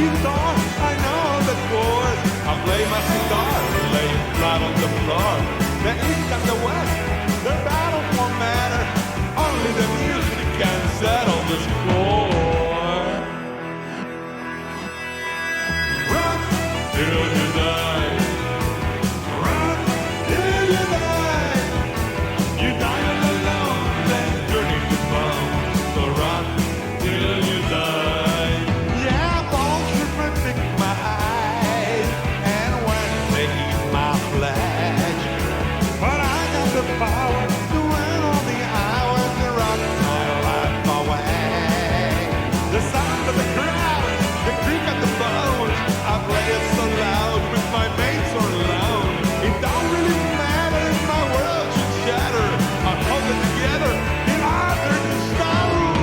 guitar, I know the chords. I play my cigar, laying flat on the floor. The east and the west, their battles won't matter. Only the music can settle the score. Rock till you die. Rock till you die. You die all alone, then turning to bone. So rock till you die. Yeah, bones should protect my eyes, and when they eat my flesh. But I got the power to win all the hours to rock my life away. The sound of the crowd, the creak of the bones. I play it so loud with my mates or alone. It don't really matter if my world should shatter. I hold it together in honor to stone.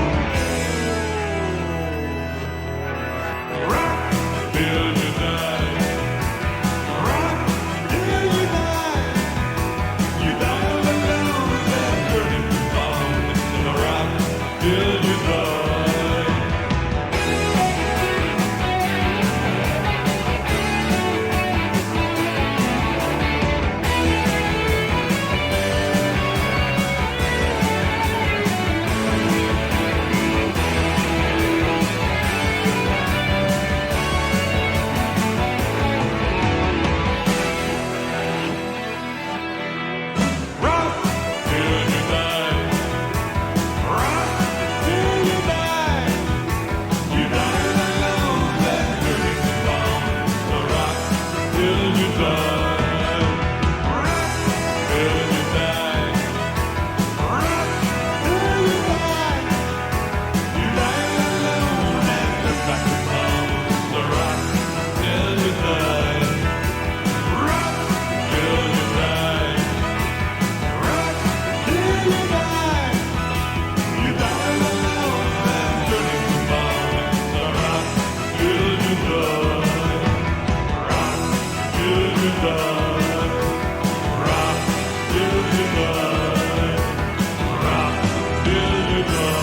Rock till you die. Rock till you die. You die all alone, then turn into bone. So rock till you die. Rock till you die. Rock till you die. You die alone, then turn into bone. So rock till you die. Rock till you die. Rock till you die. You die alone, then turn back to bone. So rock till you die. Rock till you die. Rock till you die. You die alone, then turn into bone. So rock till you die. Rock till you die. Rock till you die. Rock till you die.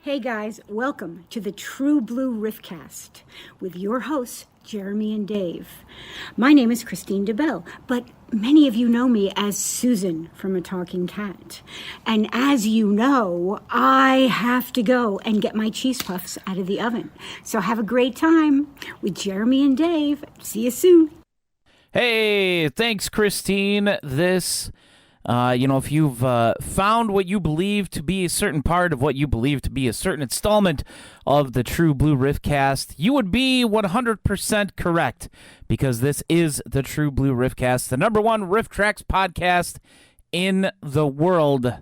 Hey guys, welcome to the True Blue Riffcast with your hosts, Jeremy and Dave. My name is Christine DeBelle, but many of you know me as Susan from A Talking Cat. And as you know, I have to go and get my cheese puffs out of the oven. So have a great time with Jeremy and Dave. See you soon. Hey, thanks, Christine. This, if you've found what you believe to be a certain part of what you believe to be a certain installment of the True Blue Riffcast, you would be 100% correct, because this is the True Blue Riffcast, the number one RiffTrax podcast in the world.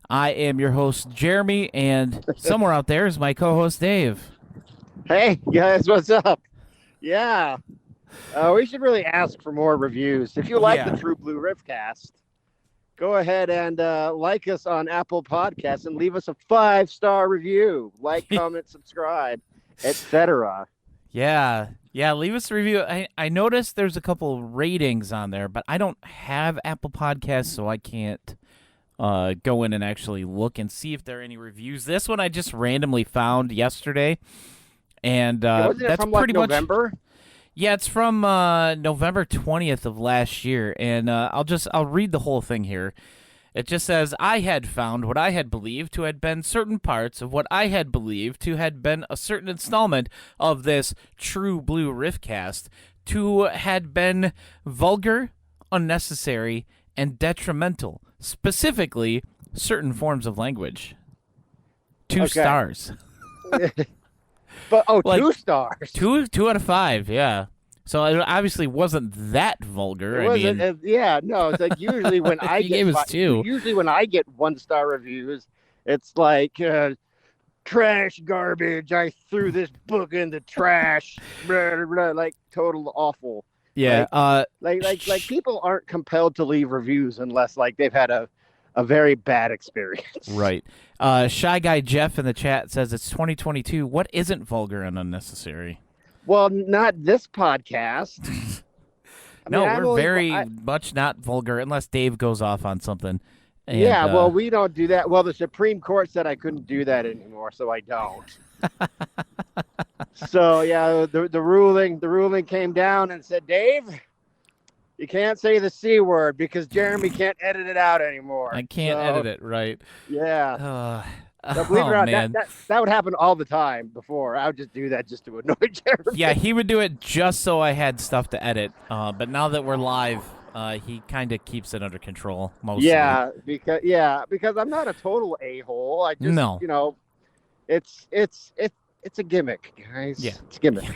I am your host, Jeremy, and somewhere out there is my co-host, Dave. Hey, guys, what's up? Yeah. We should really ask for more reviews. If you like the True Blue Riffcast, go ahead and like us on Apple Podcasts and leave us a 5-star review. Like, comment, subscribe, etc. Yeah, leave us a review. I noticed there's a couple ratings on there, but I don't have Apple Podcasts, so I can't go in and actually look and see if there are any reviews. This one I just randomly found yesterday, and Wasn't it that's from, pretty much November? Yeah, it's from November 20th of last year, and I'll read the whole thing here. It just says, I had found what I had believed to had been certain parts of what I had believed to had been a certain installment of this True Blue Riffcast to had been vulgar, unnecessary, and detrimental, specifically certain forms of language. 2 stars. But 2 stars. 2 out of 5, yeah. So it obviously wasn't that vulgar. It wasn't, it's like usually when I gave us 2. Usually when I get 1-star reviews, it's like trash, garbage. I threw this book in the trash. Blah, blah, blah, like total awful. Yeah. Like people aren't compelled to leave reviews unless like they've had a very bad experience. Right. Shy Guy Jeff in the chat says it's 2022. What isn't vulgar and unnecessary? Well, not this podcast. We're very much not vulgar unless Dave goes off on something. And, yeah, well, we don't do that. Well, the Supreme Court said I couldn't do that anymore, so I don't. So yeah, the ruling came down and said, Dave, you can't say the C word because Jeremy can't edit it out anymore. I can't edit it, right? Yeah. So believe it or not, man. that would happen all the time before. I would just do that just to annoy Jeremy. Yeah, he would do it just so I had stuff to edit. But now that we're live, he kind of keeps it under control mostly. Yeah, because I'm not a total a-hole. I just, No. you know, it's a gimmick, guys. Yeah. It's a gimmick.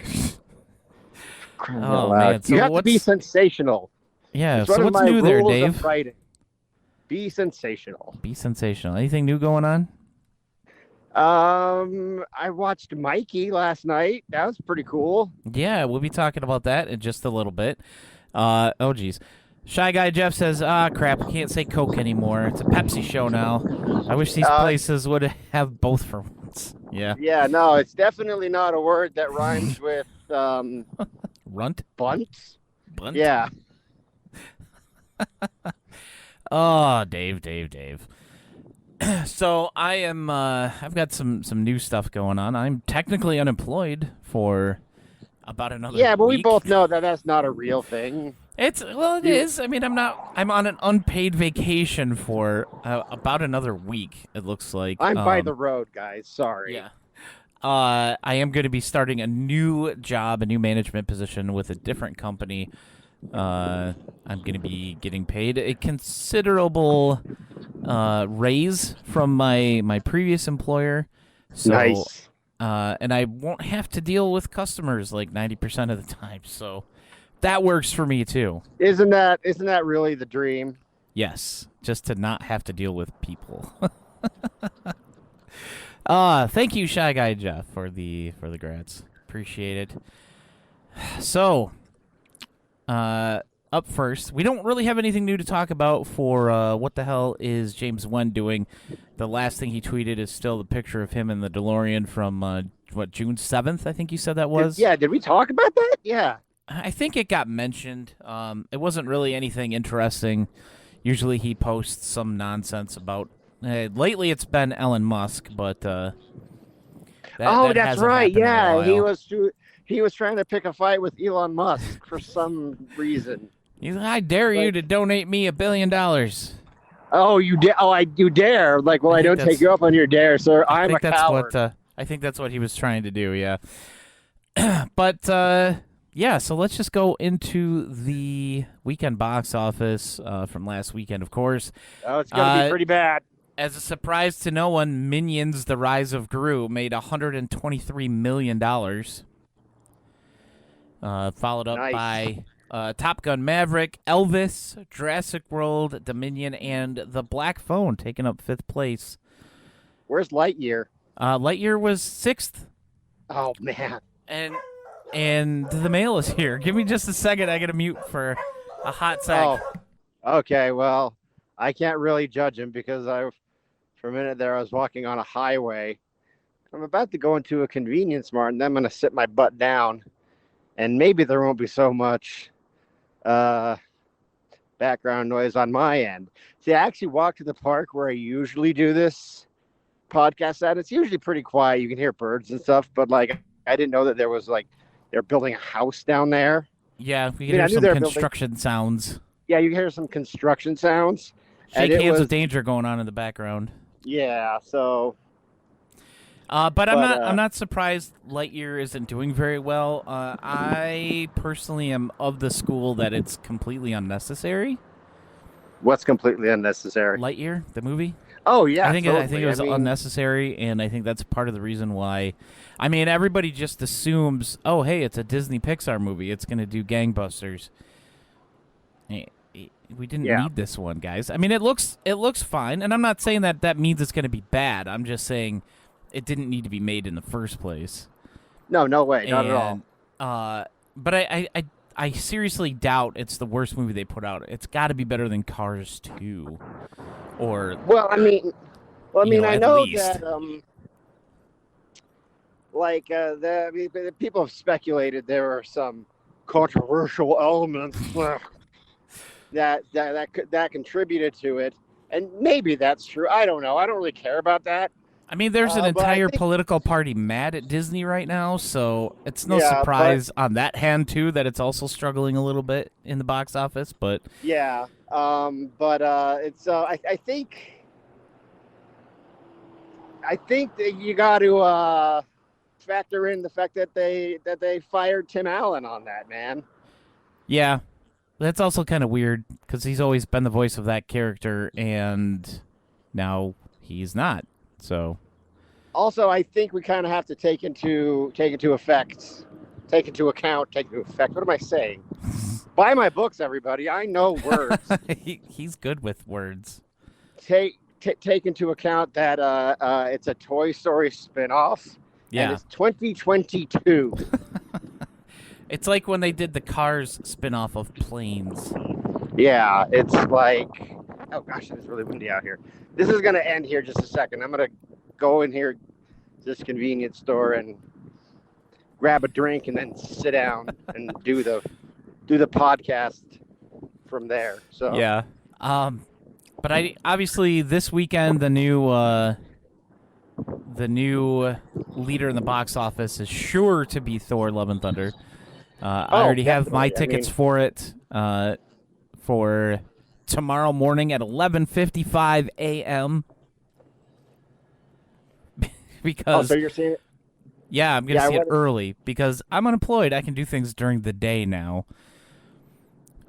Oh, man. So you have to be sensational. Yeah, It's one so of what's my new there, rules Dave? of writing. Be sensational. Be sensational. Anything new going on? I watched Mikey last night. That was pretty cool. Yeah, we'll be talking about that in just a little bit. Oh, geez. Shy Guy Jeff says, crap, we can't say Coke anymore. It's a Pepsi show now. I wish these places would have both for once. Yeah. Yeah, no, it's definitely not a word that rhymes with Runt? bunt. Bunt? Yeah. Oh, Dave. So I am, I've got some new stuff going on. I'm technically unemployed for about another week. Yeah, but we both know that that's not a real thing. It is. I mean, I'm on an unpaid vacation for about another week, it looks like. I'm by the road, guys. Sorry. Yeah. I am going to be starting a new job, a new management position with a different company. I'm going to be getting paid a considerable raise from my previous employer. So, Nice. And I won't have to deal with customers like 90% of the time. So that works for me too. Isn't that really the dream? Yes, just to not have to deal with people. Thank you, Shy Guy Jeff, for the grats. Appreciate it. So, up first, we don't really have anything new to talk about for what the hell is James Wen doing. The last thing he tweeted is still the picture of him in the DeLorean from, June 7th, I think you said that was? Did we talk about that? Yeah. I think it got mentioned. It wasn't really anything interesting. Usually he posts some nonsense about... lately it's been Elon Musk, but... that that's right. happened in a Yeah, while. he was trying to pick a fight with Elon Musk for some reason. He's like, I dare you to donate me $1 billion. Oh, you dare? Oh, you dare? Like, well, I don't take you up on your dare, sir. I'm a coward. I think that's what he was trying to do, yeah. But, yeah, so let's just go into the weekend box office from last weekend, of course. Oh, it's going to be pretty bad. As a surprise to no one, Minions: The Rise of Gru made $123 million. Followed up by Top Gun Maverick, Elvis, Jurassic World, Dominion, and The Black Phone taking up 5th place. Where's Lightyear? Lightyear was 6th. Oh, man. And the mail is here. Give me just a second. I got to mute for a hot sec. Oh, okay. Well, I can't really judge him because for a minute there, I was walking on a highway. I'm about to go into a convenience mart, and then I'm going to sit my butt down, and maybe there won't be so much background noise on my end. See, I actually walked to the park where I usually do this podcast at. It's usually pretty quiet. You can hear birds and stuff, but like I didn't know that there was like they're building a house down there. Yeah, we can hear some construction sounds. Yeah, you can hear some construction sounds. Shake hands with danger going on in the background. Yeah, so. But I'm not surprised Lightyear isn't doing very well. I personally am of the school that it's completely unnecessary. What's completely unnecessary? Lightyear, the movie. Oh yeah, I think totally. it was unnecessary, and I think that's part of the reason why. I mean, everybody just assumes, oh, hey, it's a Disney Pixar movie. It's going to do gangbusters. We didn't need this one, guys. I mean, it looks fine, and I'm not saying that means it's going to be bad. I'm just saying it didn't need to be made in the first place. No way, not at all. But I seriously doubt it's the worst movie they put out. It's got to be better than Cars 2, or I know that the people have speculated there are some controversial elements that contributed to it. And maybe that's true. I don't know. I don't really care about that. I mean, there's an But I entire think- political party mad at Disney right now, so it's no Yeah, surprise on that hand, too, that it's also struggling a little bit in the box office. But Yeah. It's. I think that you got to factor in the fact that they fired Tim Allen on that, man. yeah, that's also kind of weird because he's always been the voice of that character, and now he's not. So Also, I think we kind of have to take into account. What am I saying? Buy my books, everybody. I know words. he's good with words. Take into account that it's a Toy Story spinoff. Yeah. And it's 2022. It's like when they did the Cars spin-off of Planes. Yeah, it's like, oh gosh, it's really windy out here. This is going to end here just a second. I'm going to go in here to this convenience store and grab a drink and then sit down and do the podcast from there. So Yeah. But I obviously this weekend the new leader in the box office is sure to be Thor: Love and Thunder. I already have my tickets for it for tomorrow morning at 11:55 a.m. because so you're seeing it? yeah, I'm gonna Yeah, see it early because I'm unemployed. I can do things during the day now.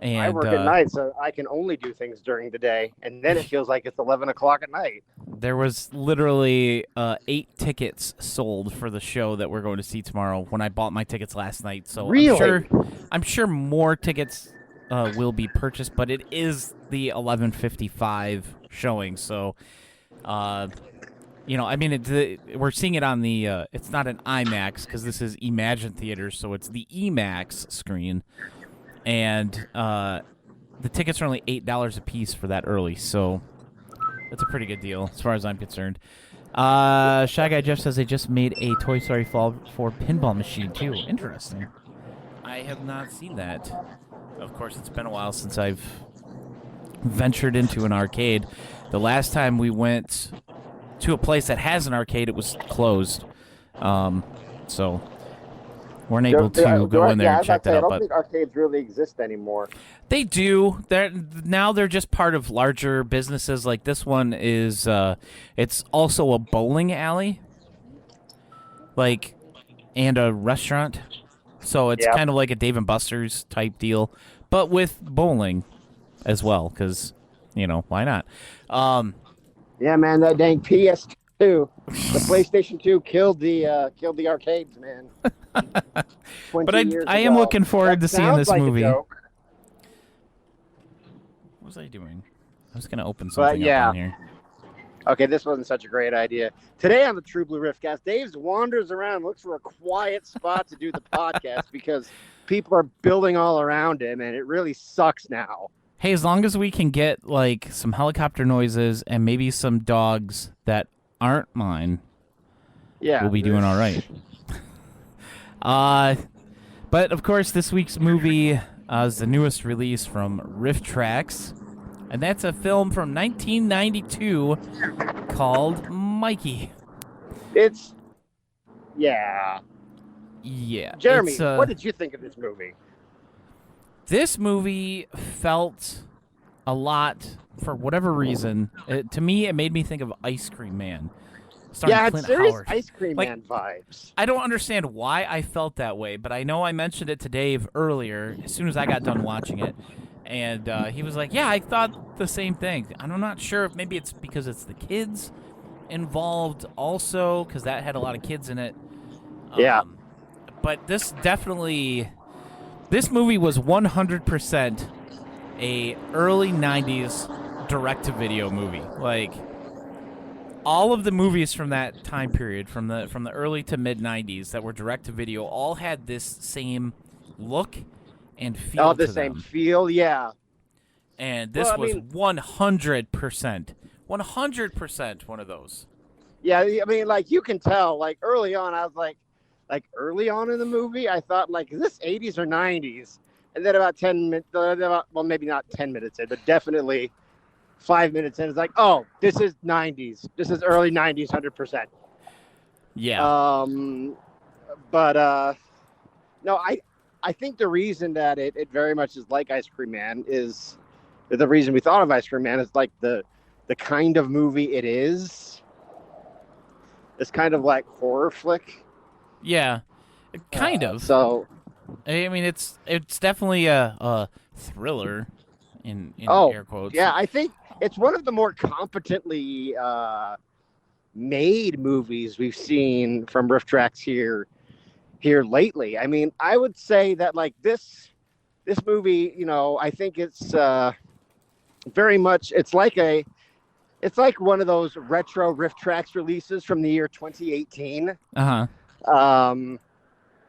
And I work at night, so I can only do things during the day, and then it feels like it's 11 o'clock at night. there was literally 8 tickets sold for the show that we're going to see tomorrow when I bought my tickets last night. So Really? I'm sure more tickets will be purchased, but it is the 11:55 showing. So, I mean, we're seeing it on the. It's not an IMAX because this is Imagine Theaters, so it's the EMAX screen. And the tickets are only $8 a piece for that early, so that's a pretty good deal as far as I'm concerned. Shy Guy Jeff says they just made a Toy Story Fall 4 pinball machine too. Interesting. I have not seen that. Of course, it's been a while since I've ventured into an arcade. The last time we went to a place that has an arcade, it was closed. So weren't able to go in there and check that out. I don't think arcades really exist anymore. They do. They're just part of larger businesses. Like this one is, it's also a bowling alley, and a restaurant. So it's kind of like a Dave and Buster's type deal, but with bowling as well. Because why not? Yeah, man, that dang PS2, the PlayStation 2 killed the arcades, man. But I am looking forward to seeing this movie. What was I doing? I was gonna open something up on here. Okay, this wasn't such a great idea. Today on the True Blue Riffcast, Dave wanders around, looks for a quiet spot to do the podcast because people are building all around him, and it really sucks now. Hey, as long as we can get some helicopter noises and maybe some dogs that aren't mine, we'll be doing all right. But of course, this week's movie is the newest release from RiffTrax, and that's a film from 1992 called Mikey. Yeah. Jeremy, what did you think of this movie? This movie felt a lot, for whatever reason. To me, it made me think of Ice Cream Man. It's serious Howard. Ice Cream Man vibes. I don't understand why I felt that way, but I know I mentioned it to Dave earlier, as soon as I got done watching it. And he was like, yeah, I thought the same thing. And I'm not sure if maybe it's because it's the kids involved also, because that had a lot of kids in it. But this movie was 100% a early 90s direct-to-video movie. All of the movies from that time period, from the early to mid-90s that were direct-to-video, all had this same look and feel to them. The same feel, yeah. And this was 100% one of those. Yeah, I mean, you can tell, early on, I was early on in the movie, I thought, is this 80s or 90s? And then about 10 minutes, well, maybe not 10 minutes in, but definitely 5 minutes in, it's like, oh, this is 90s. This is early 90s, 100%. Yeah. But no, I think the reason that it very much is like Ice Cream Man is the reason we thought of Ice Cream Man is like the kind of movie it is. It's kind of like horror flick. Yeah. Kind of. So, I mean, it's definitely a thriller in air quotes. Yeah, I think it's one of the more competently made movies we've seen from RiffTrax here lately. I mean, I would say that like this movie, you know, I think it's very much it's like one of those retro RiffTrax releases from the year 2018.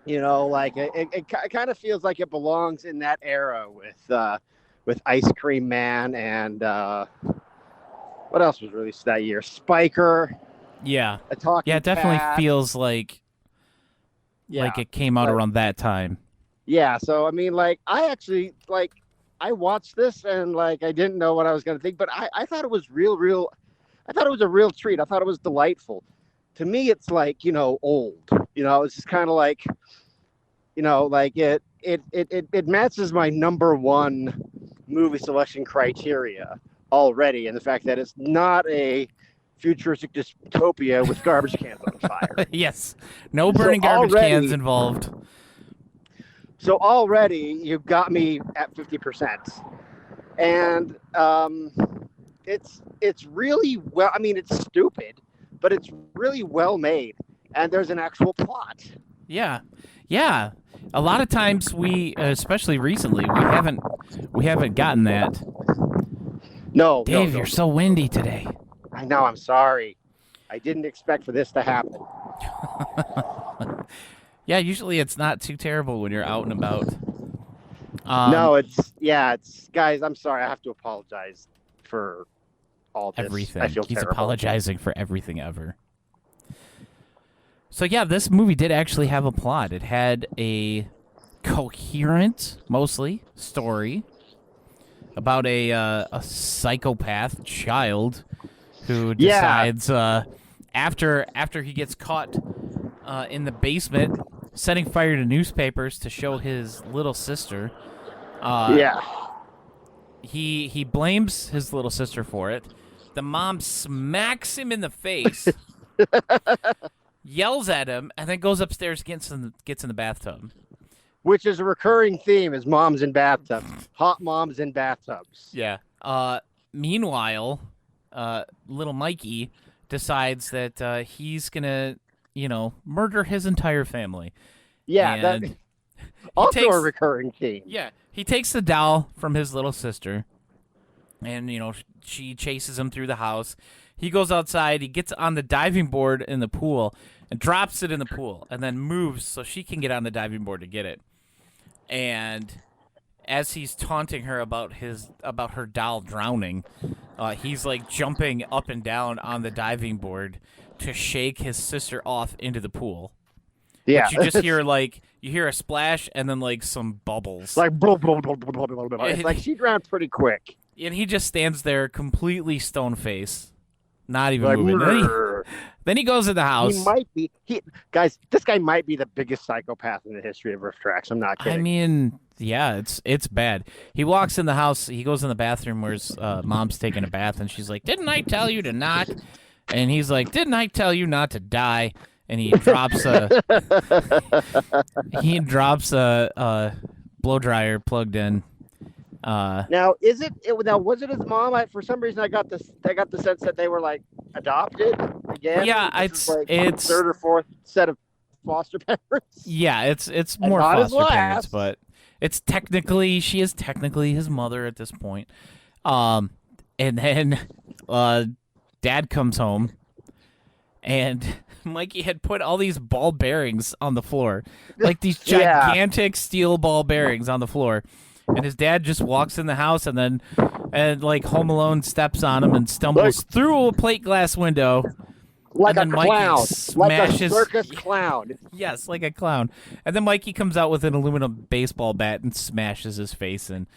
You know, like it kind of feels like it belongs in that era with Ice Cream Man and what else was released that year? Spiker. Yeah. A Talking Yeah, it definitely Cat. feels like it came out around that time. Yeah, so I mean, like, I actually like I watched this and like I didn't know what I was gonna think, but I thought it was real. I thought it was a real treat. I thought it was delightful. To me, it's like, you know, old. You know, it's just kind of like, you know, like it matches my number one movie selection criteria already, and the fact that it's not a futuristic dystopia with garbage cans on fire. Yes. No burning garbage cans involved. So already you've got me at 50%. And it's really well, I mean, it's stupid, but it's really well made. And there's an actual plot. Yeah. Yeah. A lot of times we, especially recently, we haven't gotten that. No, Dave, no. you're so windy today. I know, I'm sorry. I didn't expect for this to happen. Yeah, usually it's not too terrible when you're out and about. No, it's guys, I'm sorry. I have to apologize for all this. Everything. I feel He's terrible. apologizing for everything ever. So yeah, this movie did actually have a plot. It had a coherent, mostly, story about a psychopath child who decides after he gets caught in the basement setting fire to newspapers to show his little sister. He blames his little sister for it. The mom smacks him in the face, yells at him, and then goes upstairs, gets in the bathtub. Which is a recurring theme, is moms in bathtubs. Hot moms in bathtubs. Yeah. Meanwhile, little Mikey decides that he's gonna, murder his entire family. Yeah, and that also a recurring theme. Yeah, he takes the doll from his little sister, and she chases him through the house. He goes outside. He gets on the diving board in the pool and drops it in the pool, and then moves so she can get on the diving board to get it. And as he's taunting her about her doll drowning, he's like jumping up and down on the diving board to shake his sister off into the pool. Yeah, but you just hear you hear a splash and then like some bubbles. Like blah, blah, blah, blah, blah, blah. It's like she drowned pretty quick. And he just stands there completely stone face, not even Like, moving. Then he goes in the house. He might be. Guys, this guy might be the biggest psychopath in the history of RiffTrax. I'm not kidding. I mean, yeah, it's bad. He walks in the house. He goes in the bathroom where his mom's taking a bath, and she's like, "Didn't I tell you to not?" And he's like, "Didn't I tell you not to die?" And he drops a blow dryer plugged in. Now, was it his mom? For some reason, I got the sense that they were like adopted again. Yeah, it's third or fourth set of foster parents. Yeah, it's more foster parents, but she is technically his mother at this point. And then Dad comes home, and Mikey had put all these ball bearings on the floor, like these gigantic steel ball bearings on the floor. And his dad just walks in the house and like Home Alone steps on him and stumbles through a plate glass window. Like a Mikey clown. Like a smashes, circus clown. Yes, like a clown. And then Mikey comes out with an aluminum baseball bat and smashes his face in.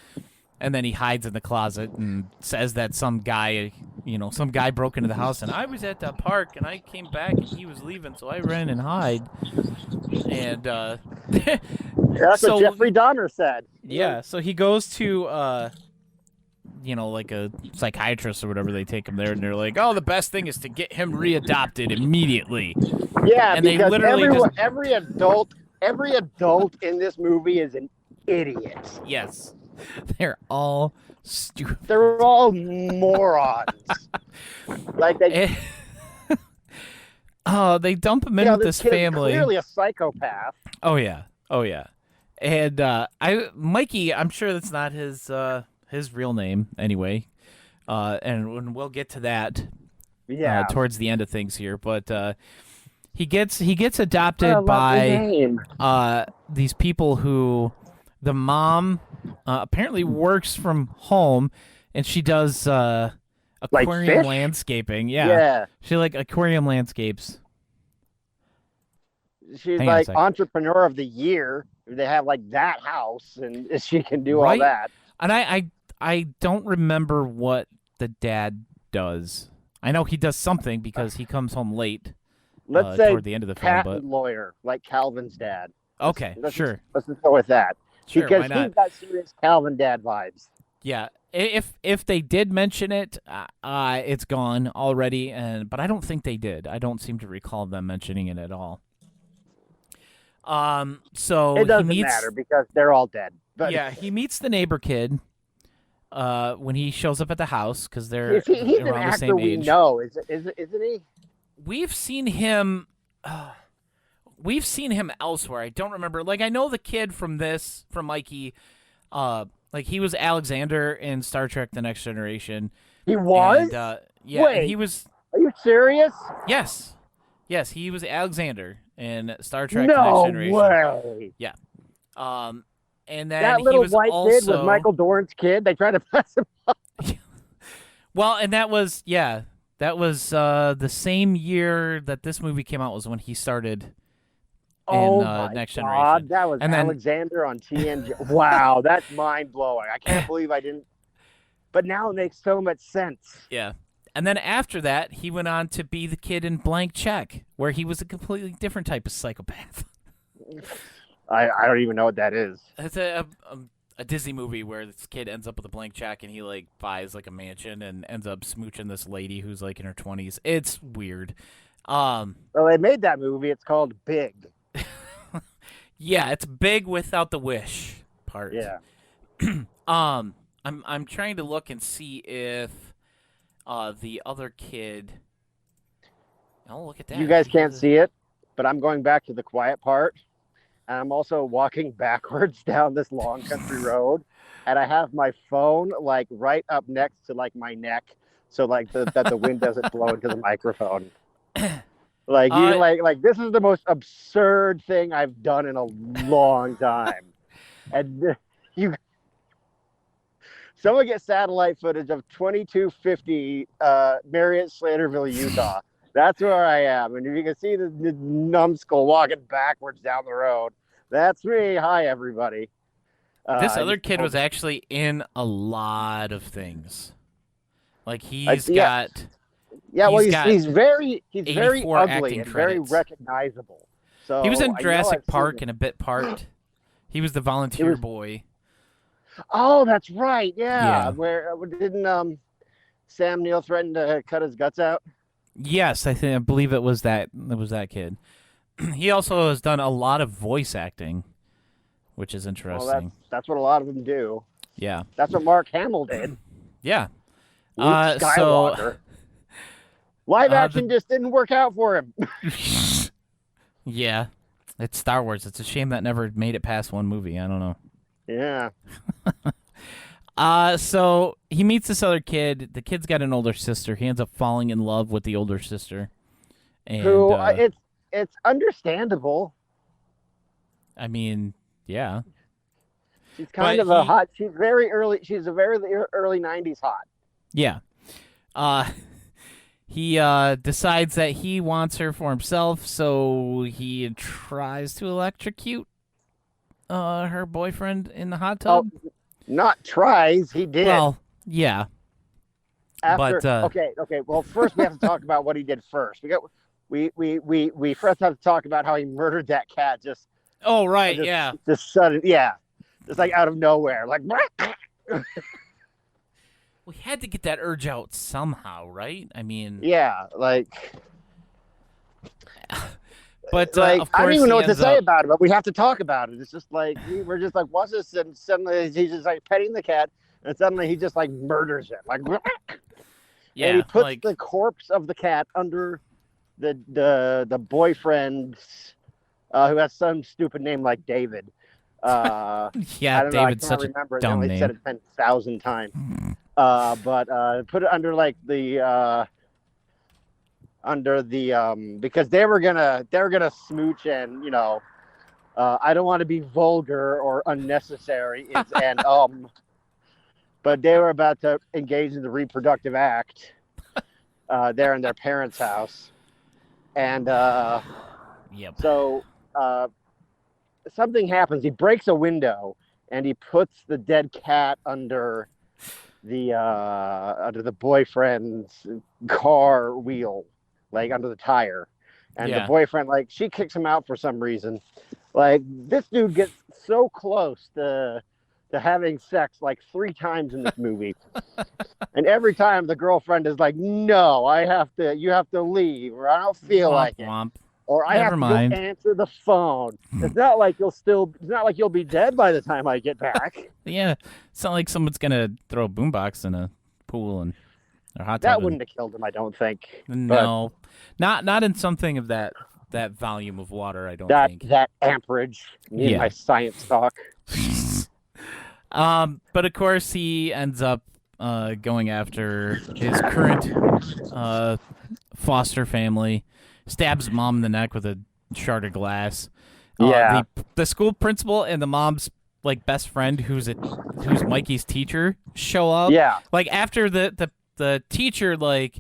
And then he hides in the closet and says that some guy broke into the house, and I was at the park, and I came back, and he was leaving, so I ran and hid. And That's what Jeffrey Dahmer said. yeah, so he goes to like a psychiatrist or whatever. They take him there, and they're like, "Oh, the best thing is to get him readopted immediately." Yeah, and they because literally every adult in this movie is an idiot. Yes, they're all stupid. They're all morons. Like they. Oh, they dump him in with this family. Clearly a psychopath. Oh yeah, and Mikey. I'm sure that's not his real name anyway, and we'll get to that. Yeah. Towards the end of things here, but he gets adopted by these people who the mom apparently works from home, and she does aquarium fish? landscaping. Yeah. She aquarium landscapes. She's like entrepreneur of the year. They have that house, and she can do all that. And I don't remember what the dad does. I know he does something because he comes home late. Let's say toward the end of the film, patent lawyer, like Calvin's dad. Okay, sure. Let's just go with that. Sure, because why not? he's got serious Calvin dad vibes. Yeah, if they did mention it, it's gone already. But I don't think they did. I don't seem to recall them mentioning it at all. So it doesn't matter because they're all dead. But yeah, he meets the neighbor kid. When he shows up at the house, because they're he's around an the same actor age. We know, isn't he? We've seen him. We've seen him elsewhere. I don't remember. I know the kid from Mikey. He was Alexander in Star Trek: The Next Generation. He was. And, yeah, wait, he was. Are you serious? Yes, he was Alexander in Star Trek: The Next Generation. No way. Yeah. And then that little he was white also... kid was Michael Dorn's kid. They tried to pass him up. Well, and that was the same year that this movie came out was when he started in Next Generation. That was Alexander on TNG. Wow, that's mind blowing. I can't believe I didn't. But now it makes so much sense. Yeah. And then after that, he went on to be the kid in Blank Check, where he was a completely different type of psychopath. I don't even know what that is. It's a Disney movie where this kid ends up with a blank check and he buys a mansion and ends up smooching this lady who's in her 20s. It's weird. Well, they made that movie. It's called Big. Yeah, it's big without the wish part. Yeah. I'm trying to look and see if the other kid. Oh, look at that. You guys can't see it, but I'm going back to the quiet part. And I'm also walking backwards down this long country road, and I have my phone right up next to my neck, so that the wind doesn't blow into the microphone. This is the most absurd thing I've done in a long time. And someone get satellite footage of 2250 Marriott Slatterville, Utah. That's where I am. And if you can see the numbskull walking backwards down the road, that's me. Hi, everybody. This other kid was actually in a lot of things. He's got... Yeah, he's very ugly and very credits. Recognizable. So he was in Jurassic Park in a bit part. He was the volunteer boy. Oh, that's right. Yeah. Where didn't Sam Neill threaten to cut his guts out? Yes, I believe it was that kid. He also has done a lot of voice acting, which is interesting. Well, that's what a lot of them do. Yeah. That's what Mark Hamill did. Yeah. Luke Skywalker. Live action just didn't work out for him. Yeah. It's Star Wars. It's a shame that never made it past one movie. I don't know. Yeah. So he meets this other kid. The kid's got an older sister. He ends up falling in love with the older sister. And, who it's understandable. I mean, yeah. She's kind of a hot. She's very early. She's a very early 90s hot. Yeah. He decides that he wants her for himself, so he tries to electrocute her boyfriend in the hot tub. Not tries. He did. Well, yeah. After, but, okay. Well, first we have to talk about what he did first. We first have to talk about how he murdered that cat. Oh, right, Just sudden, just like out of nowhere, like. We had to get that urge out somehow, right? I mean, Yeah, like. But like, of course, I don't even know what to say up... about it, but we have to talk about it. It's just like we're just like, what's this? And suddenly he's just like petting the cat, and suddenly he just like murders it, like. Yeah, and he puts like... the corpse of the cat under the boyfriend, who has some stupid name like David. Yeah, I don't David's know, I can't such remember a it. dumb They name. said it 10,000 times. But put it under like the because they were gonna smooch, and I don't want to be vulgar or unnecessary, but they were about to engage in the reproductive act there in their parents' house, and Yep. so something happens. He breaks a window and he puts the dead cat under the boyfriend's car wheel, like under the tire, and the boyfriend, like, she kicks him out for some reason. Like, this dude gets so close to having sex like 3 times in this movie, and every time the girlfriend is like, "No, you have to leave, or I don't feel like it." Womp. Or I Never have to mind. go answer the phone. It's not like you'll be dead by the time I get back. Yeah, it's not like someone's gonna throw a boombox in a pool and or hot tub. That wouldn't have killed him, I don't think. No, not in something of that volume of water. I don't think that amperage. In my science talk. But of course he ends up going after his current foster family. Stabs mom in the neck with a shard of glass. The school principal and the mom's like best friend, who's Mikey's teacher, show up. Yeah. Like after the teacher like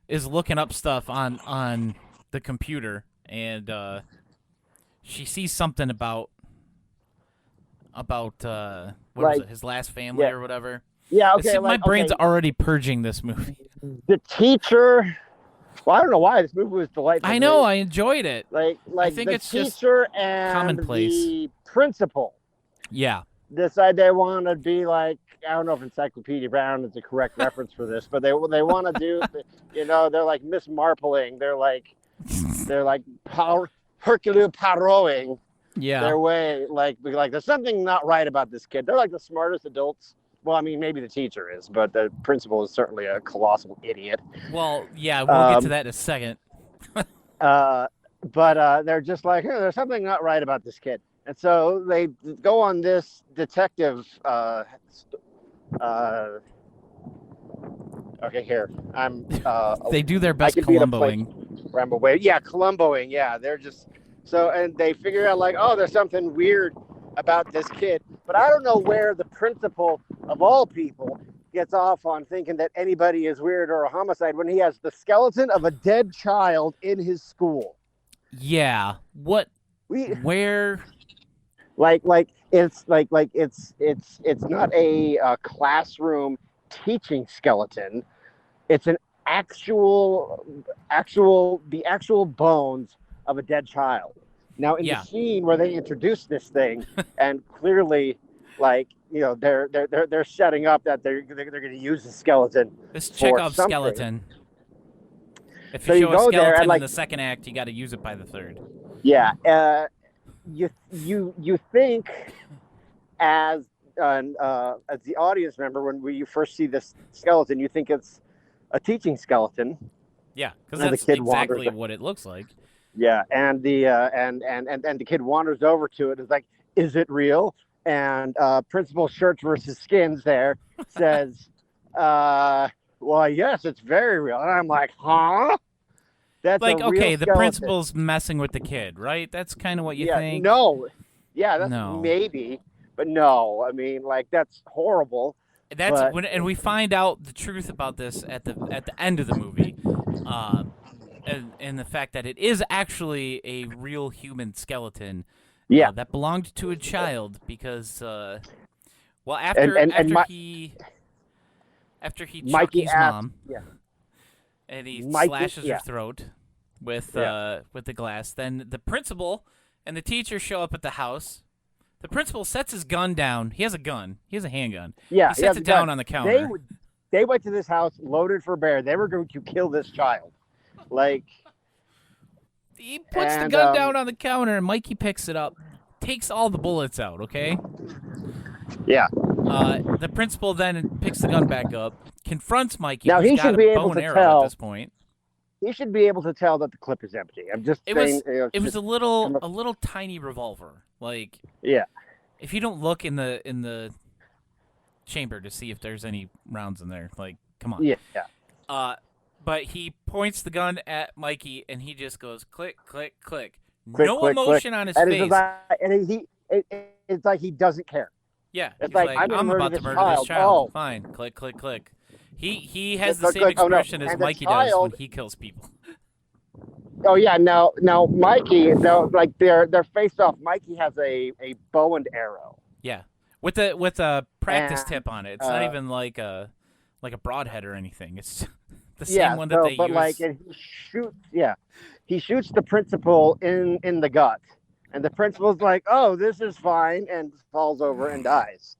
is looking up stuff on the computer, and she sees something about what was it, his last family or whatever. Yeah. Okay. My brain's already purging this movie. The teacher. Well, I don't know why this movie was delightful. I know, I enjoyed it. Like I think the it's just teacher and commonplace. the principal Yeah. decide they want to be like, I don't know if Encyclopedia Brown is the correct reference for this, but they want to do, they're like Miss Marpling. They're like Hercule Poirot-ing their way. Like there's something not right about this kid. They're like the smartest adults. Well, I mean, maybe the teacher is, but the principal is certainly a colossal idiot. Well, yeah, we'll get to that in a second. But they're just like, hey, there's something not right about this kid. And so they go on this detective. Okay, here. They do their best Columboing. Yeah, Columboing. Yeah, they're just so, and they figure out like, oh, there's something weird about this kid. But I don't know where the principal of all people gets off on thinking that anybody is weird or a homicide when he has the skeleton of a dead child in his school. Yeah. What? Where? Like it's not a classroom teaching skeleton. It's an actual bones of a dead child. Now in the scene where they introduce this thing, and clearly, like, they're setting up that they're going to use the skeleton. This Chekhov's skeleton. If you show a skeleton in the second act, you got to use it by the third. Yeah. You think as the audience member, when you first see this skeleton, you think it's a teaching skeleton. Yeah, because that's exactly what it looks like. Yeah, and the and the kid wanders over to it. Is like, is it real? And Principal Shirts versus Skins there says, well, yes, it's very real. And I'm like, huh? That's like, a real okay, the skeleton. principal's messing with the kid, right? That's kind of what you think. No. Yeah, that's maybe. But no, I mean, like, that's horrible. And we find out the truth about this at the end of the movie, and the fact that it is actually a real human skeleton, that belonged to a child, because Well, after he Mikey Chucky's asked, mom, yeah, and he Mikey, slashes yeah. her throat with the glass. Then the principal and the teacher show up at the house. The principal sets his gun down. He has a gun. He has a handgun. Yeah, he sets it down on the counter. They went to this house loaded for bear. They were going to kill this child. Like, he puts the gun down on the counter, and Mikey picks it up, takes all the bullets out. Okay. Yeah. The principal then picks the gun back up, confronts Mikey. Now he should be able to tell at this point. He should be able to tell that the clip is empty. I'm just saying. It was a little tiny revolver. Like, yeah. If you don't look in the chamber to see if there's any rounds in there, like, come on. Yeah. But he points the gun at Mikey, and he just goes click, click, click. Click, no click, emotion click. on his and face. It's like he doesn't care. Yeah, it's he's like, I'm about to murder this child. Oh. Fine, click, click, click. He has the same expression as Mikey does when he kills people. Oh yeah, now Mikey, like they're faced off. Mikey has a bow and arrow. Yeah, with a practice tip on it. It's not even like a broadhead or anything. It's the same one that they use. But like, and he shoots the principal in the gut, and the principal's like, "Oh, this is fine," and falls over and dies.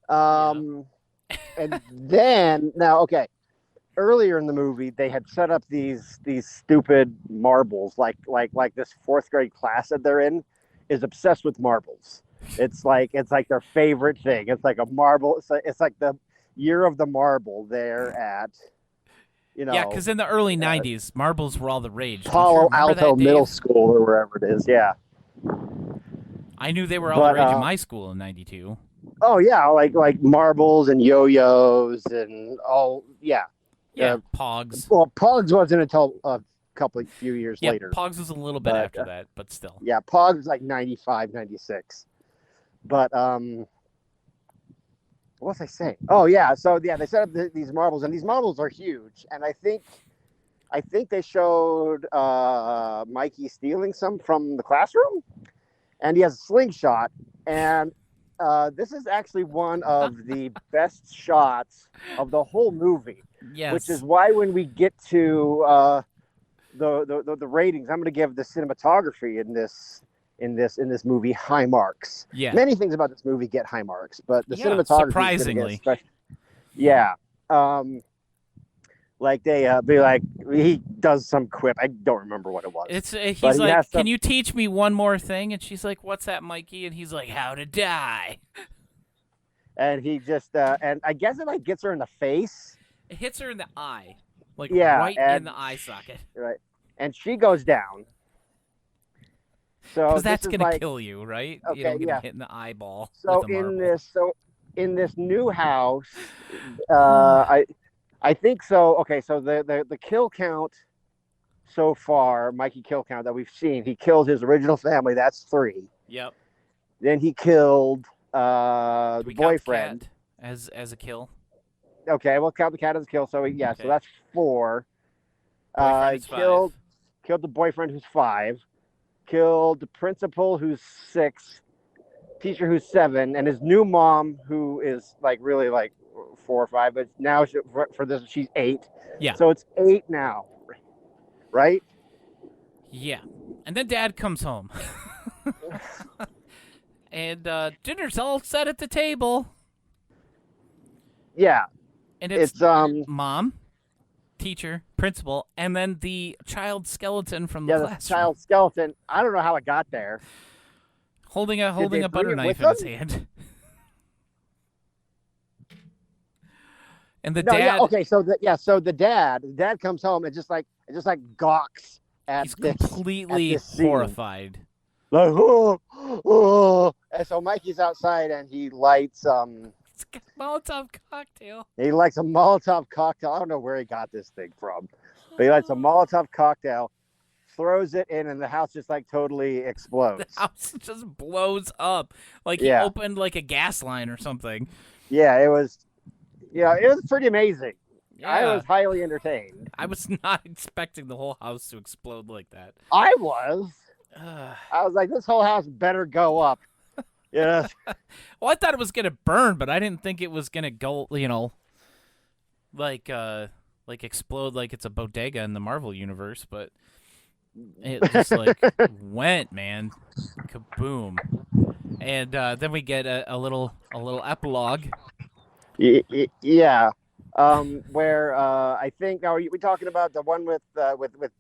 And then earlier in the movie, they had set up these stupid marbles, like this fourth grade class that they're in is obsessed with marbles. It's like their favorite thing. It's like a marble. It's like the year of the marble there at, Yeah, because in the early '90s, marbles were all the rage. Palo Alto Middle School or wherever it is. Yeah. I knew they were all the rage in my school in '92. Oh yeah, like marbles and yo-yos and all. Yeah. Yeah, Pogs. Well, Pogs wasn't until a few years later. Pogs was a little bit after that, but still. Yeah, Pogs was like 95, 96. But what was I saying? Oh yeah, so yeah, they set up these marbles, and these marbles are huge. And I think they showed Mikey stealing some from the classroom, and he has a slingshot. And this is actually one of the best shots of the whole movie. Yes. Which is why when we get to the ratings, I'm going to give the cinematography in this movie high marks. Yeah. Many things about this movie get high marks, but the cinematography surprisingly. Yeah. Like they be like, he does some quip. I don't remember what it was. He's like, "Can you teach me one more thing?" And she's like, "What's that, Mikey?" And he's like, "How to die." And he just and I guess it like gets her in the face. It hits her in the eye, right in the eye socket. Right, and she goes down. So because that's gonna kill you, right? Okay, you don't get hit in the eyeball. So with a marble. in this new house, I think so. Okay, so the kill count so far, Mikey kill count that we've seen, he killed his original family. That's 3. Yep. Then he killed the boyfriend as a kill. Okay, we'll count the cat as a kill. So so that's 4. Boyfriend is 5. Killed the boyfriend who's 5. Killed the principal who's 6. Teacher who's 7, and his new mom who is like really like 4 or 5, but now for this she's 8. Yeah. So it's 8 now, right? Yeah. And then Dad comes home, and dinner's all set at the table. Yeah. And it's mom, teacher, principal, and then the child skeleton from the classroom. The child skeleton. I don't know how it got there. Holding a butter knife in his hand. And the dad. Yeah, okay, so the dad comes home and just like gawks at he's completely horrified. Like, oh. And so Mikey's outside and he lights it's a Molotov cocktail. He likes a Molotov cocktail. I don't know where he got this thing from, but he lights a Molotov cocktail, throws it in, and the house just like totally explodes. The house just blows up. Like he opened like a gas line or something. Yeah, it was pretty amazing. Yeah. I was highly entertained. I was not expecting the whole house to explode like that. I was like, this whole house better go up. Yeah. Well, I thought it was gonna burn, but I didn't think it was gonna go. Like explode like it's a bodega in the Marvel universe. But it just like went, man, kaboom. And then we get a little epilogue. Yeah. Where I think are we talking about the one with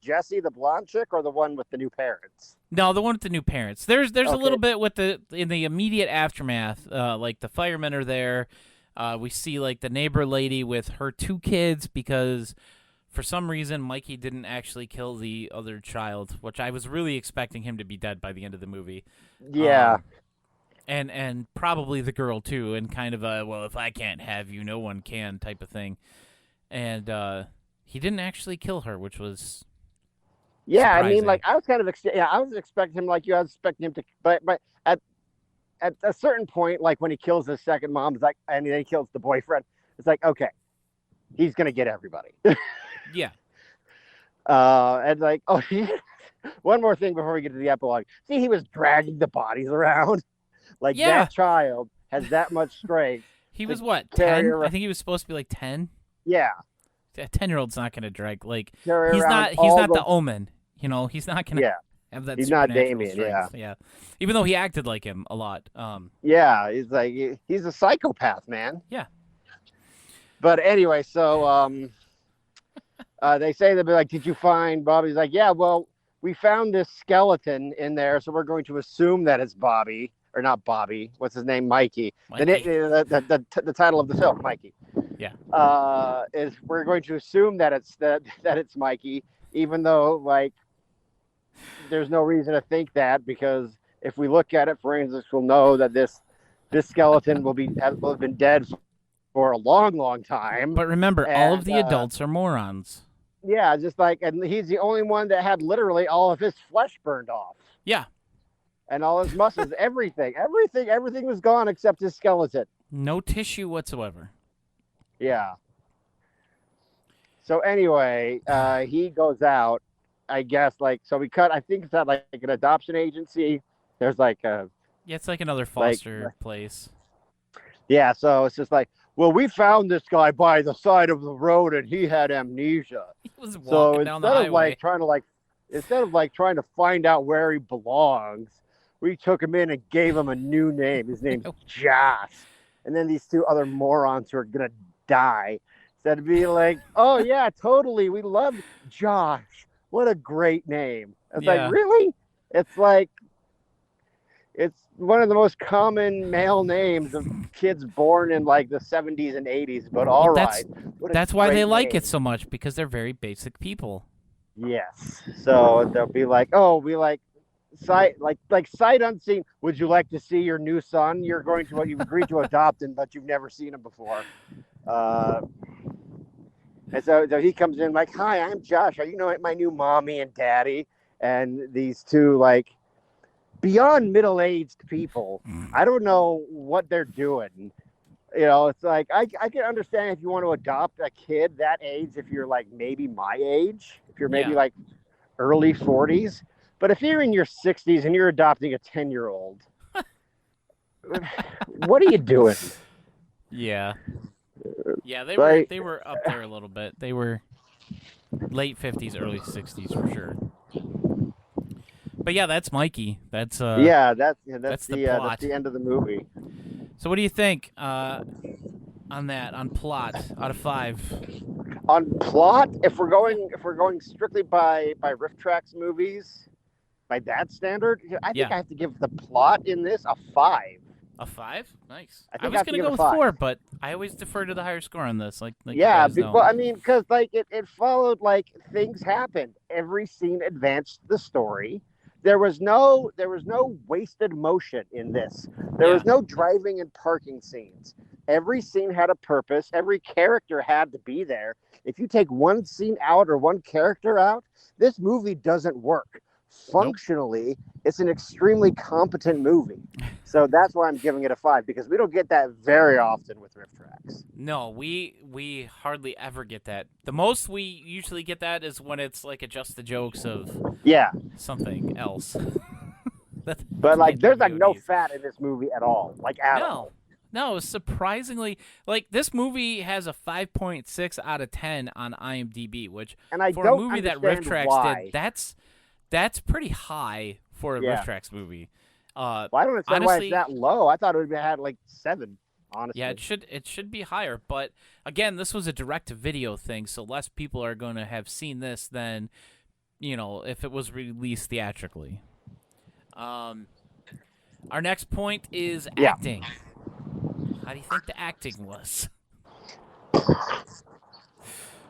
Jessie, the blonde chick, or the one with the new parents? No, the one with the new parents. There's a Okay. little bit with in the immediate aftermath. Like the firemen are there. We see like the neighbor lady with her 2 kids because for some reason Mikey didn't actually kill the other child, which I was really expecting him to be dead by the end of the movie. Yeah. And probably the girl too, and kind of a, well, if I can't have you, no one can type of thing. And he didn't actually kill her, which was surprising. I mean, like I was kind of I was expecting him like you. I was expecting him to, but at a certain point, like when he kills his second mom, it's like, and then he kills the boyfriend. It's like, okay, he's gonna get everybody. Yeah. And like, oh, one more thing before we get to the epilogue. See, he was dragging the bodies around. Like that child has that much strength. He was what, 10? I think he was supposed to be like 10. Yeah. A 10-year-old's not going to drag like Carry he's around not the Omen. He's not going to have that. He's not supernatural Damien. strength. Yeah. Even though he acted like him a lot. Yeah, he's like he's a psychopath, man. Yeah. But anyway, so they say they'll be like, "Did you find Bobby?" He's like, "Yeah, well, we found this skeleton in there, so we're going to assume that it's Bobby." Or not Bobby. What's his name? Mikey. The title of the film, Mikey. Yeah. Is we're going to assume that it's Mikey, even though like there's no reason to think that, because if we look at it, forensics will know that this skeleton will have been dead for a long, long time. But remember, all of the adults are morons. Yeah, just like, and he's the only one that had literally all of his flesh burned off. Yeah. And all his muscles, everything was gone except his skeleton. No tissue whatsoever. Yeah. So anyway, he goes out, I guess, like, so we cut, I think it's at like an adoption agency. There's like a... Yeah, it's like another foster place. Yeah, so it's just like, well, we found this guy by the side of the road and he had amnesia. He was walking down the highway. Instead of trying to find out where he belongs, we took him in and gave him a new name. His name's Josh. And then these 2 other morons who are going to die said to be like, oh, yeah, totally. We love Josh. What a great name. It's like, really? It's like, it's one of the most common male names of kids born in like the 70s and 80s. But all right. That's why they like it so much, because they're very basic people. Yes. So they'll be like, oh, we like sight unseen. Would you like to see your new son? You've agreed to adopt him, but you've never seen him before. And so he comes in like, hi, I'm Josh. Are you my new mommy and daddy? And these 2 like beyond middle-aged people. I don't know what they're doing. It's like I can understand if you want to adopt a kid that age, if you're like maybe my age, if you're maybe like early 40s. But if you're in your 60s and you're adopting a 10-year-old, what are you doing? Yeah. Yeah, they were up there a little bit. They were late 50s, early 60s for sure. But yeah, that's Mikey. That's that's the plot. That's the end of the movie. So what do you think on plot out of 5? On plot, if we're going strictly by RiffTrax movies, by that standard, I think I have to give the plot in this a 5. A 5? Nice. I was going to go with 4, but I always defer to the higher score on this. Like yeah, well, I mean, because like it followed, like things happened. Every scene advanced the story. There was no wasted motion in this. There was no driving and parking scenes. Every scene had a purpose. Every character had to be there. If you take one scene out or one character out, this movie doesn't work. Functionally, it's an extremely competent movie. So that's why I'm giving it a 5, because we don't get that very often with RiffTrax. No, we hardly ever get that. The most we usually get that is when it's like just the jokes of something else. But like, there's like no VODs. fat in this movie at all, like at No. all. No, surprisingly, like this movie has a 5.6 out of 10 on IMDb, which And I for don't a movie that understand RiffTrax why. did, that's pretty high for a Yeah. RiffTrax movie. Well, I don't understand honestly, why it's that low. I thought it would have had like 7. Honestly. yeah, it should be higher, but again, this was a direct-to-video thing, so less people are going to have seen this than, if it was released theatrically. Our next point is acting. How do you think the acting was?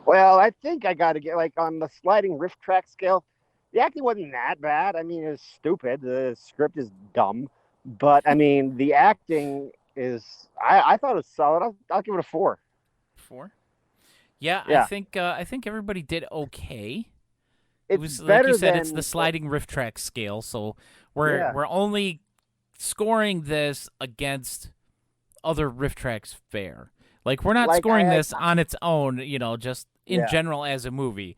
Well, I think I got to get like on the sliding RiffTrax scale. The acting wasn't that bad. I mean, it's stupid. The script is dumb, but I mean, the acting is. I thought it was solid. I'll give it a 4. 4? Yeah, Yeah. I think everybody did okay. It's It was better like you said, than it's the sliding RiffTrax scale, so we're only scoring this against other RiffTrax fare. Like we're not Like, scoring I- this on its own, just in Yeah. general as a movie.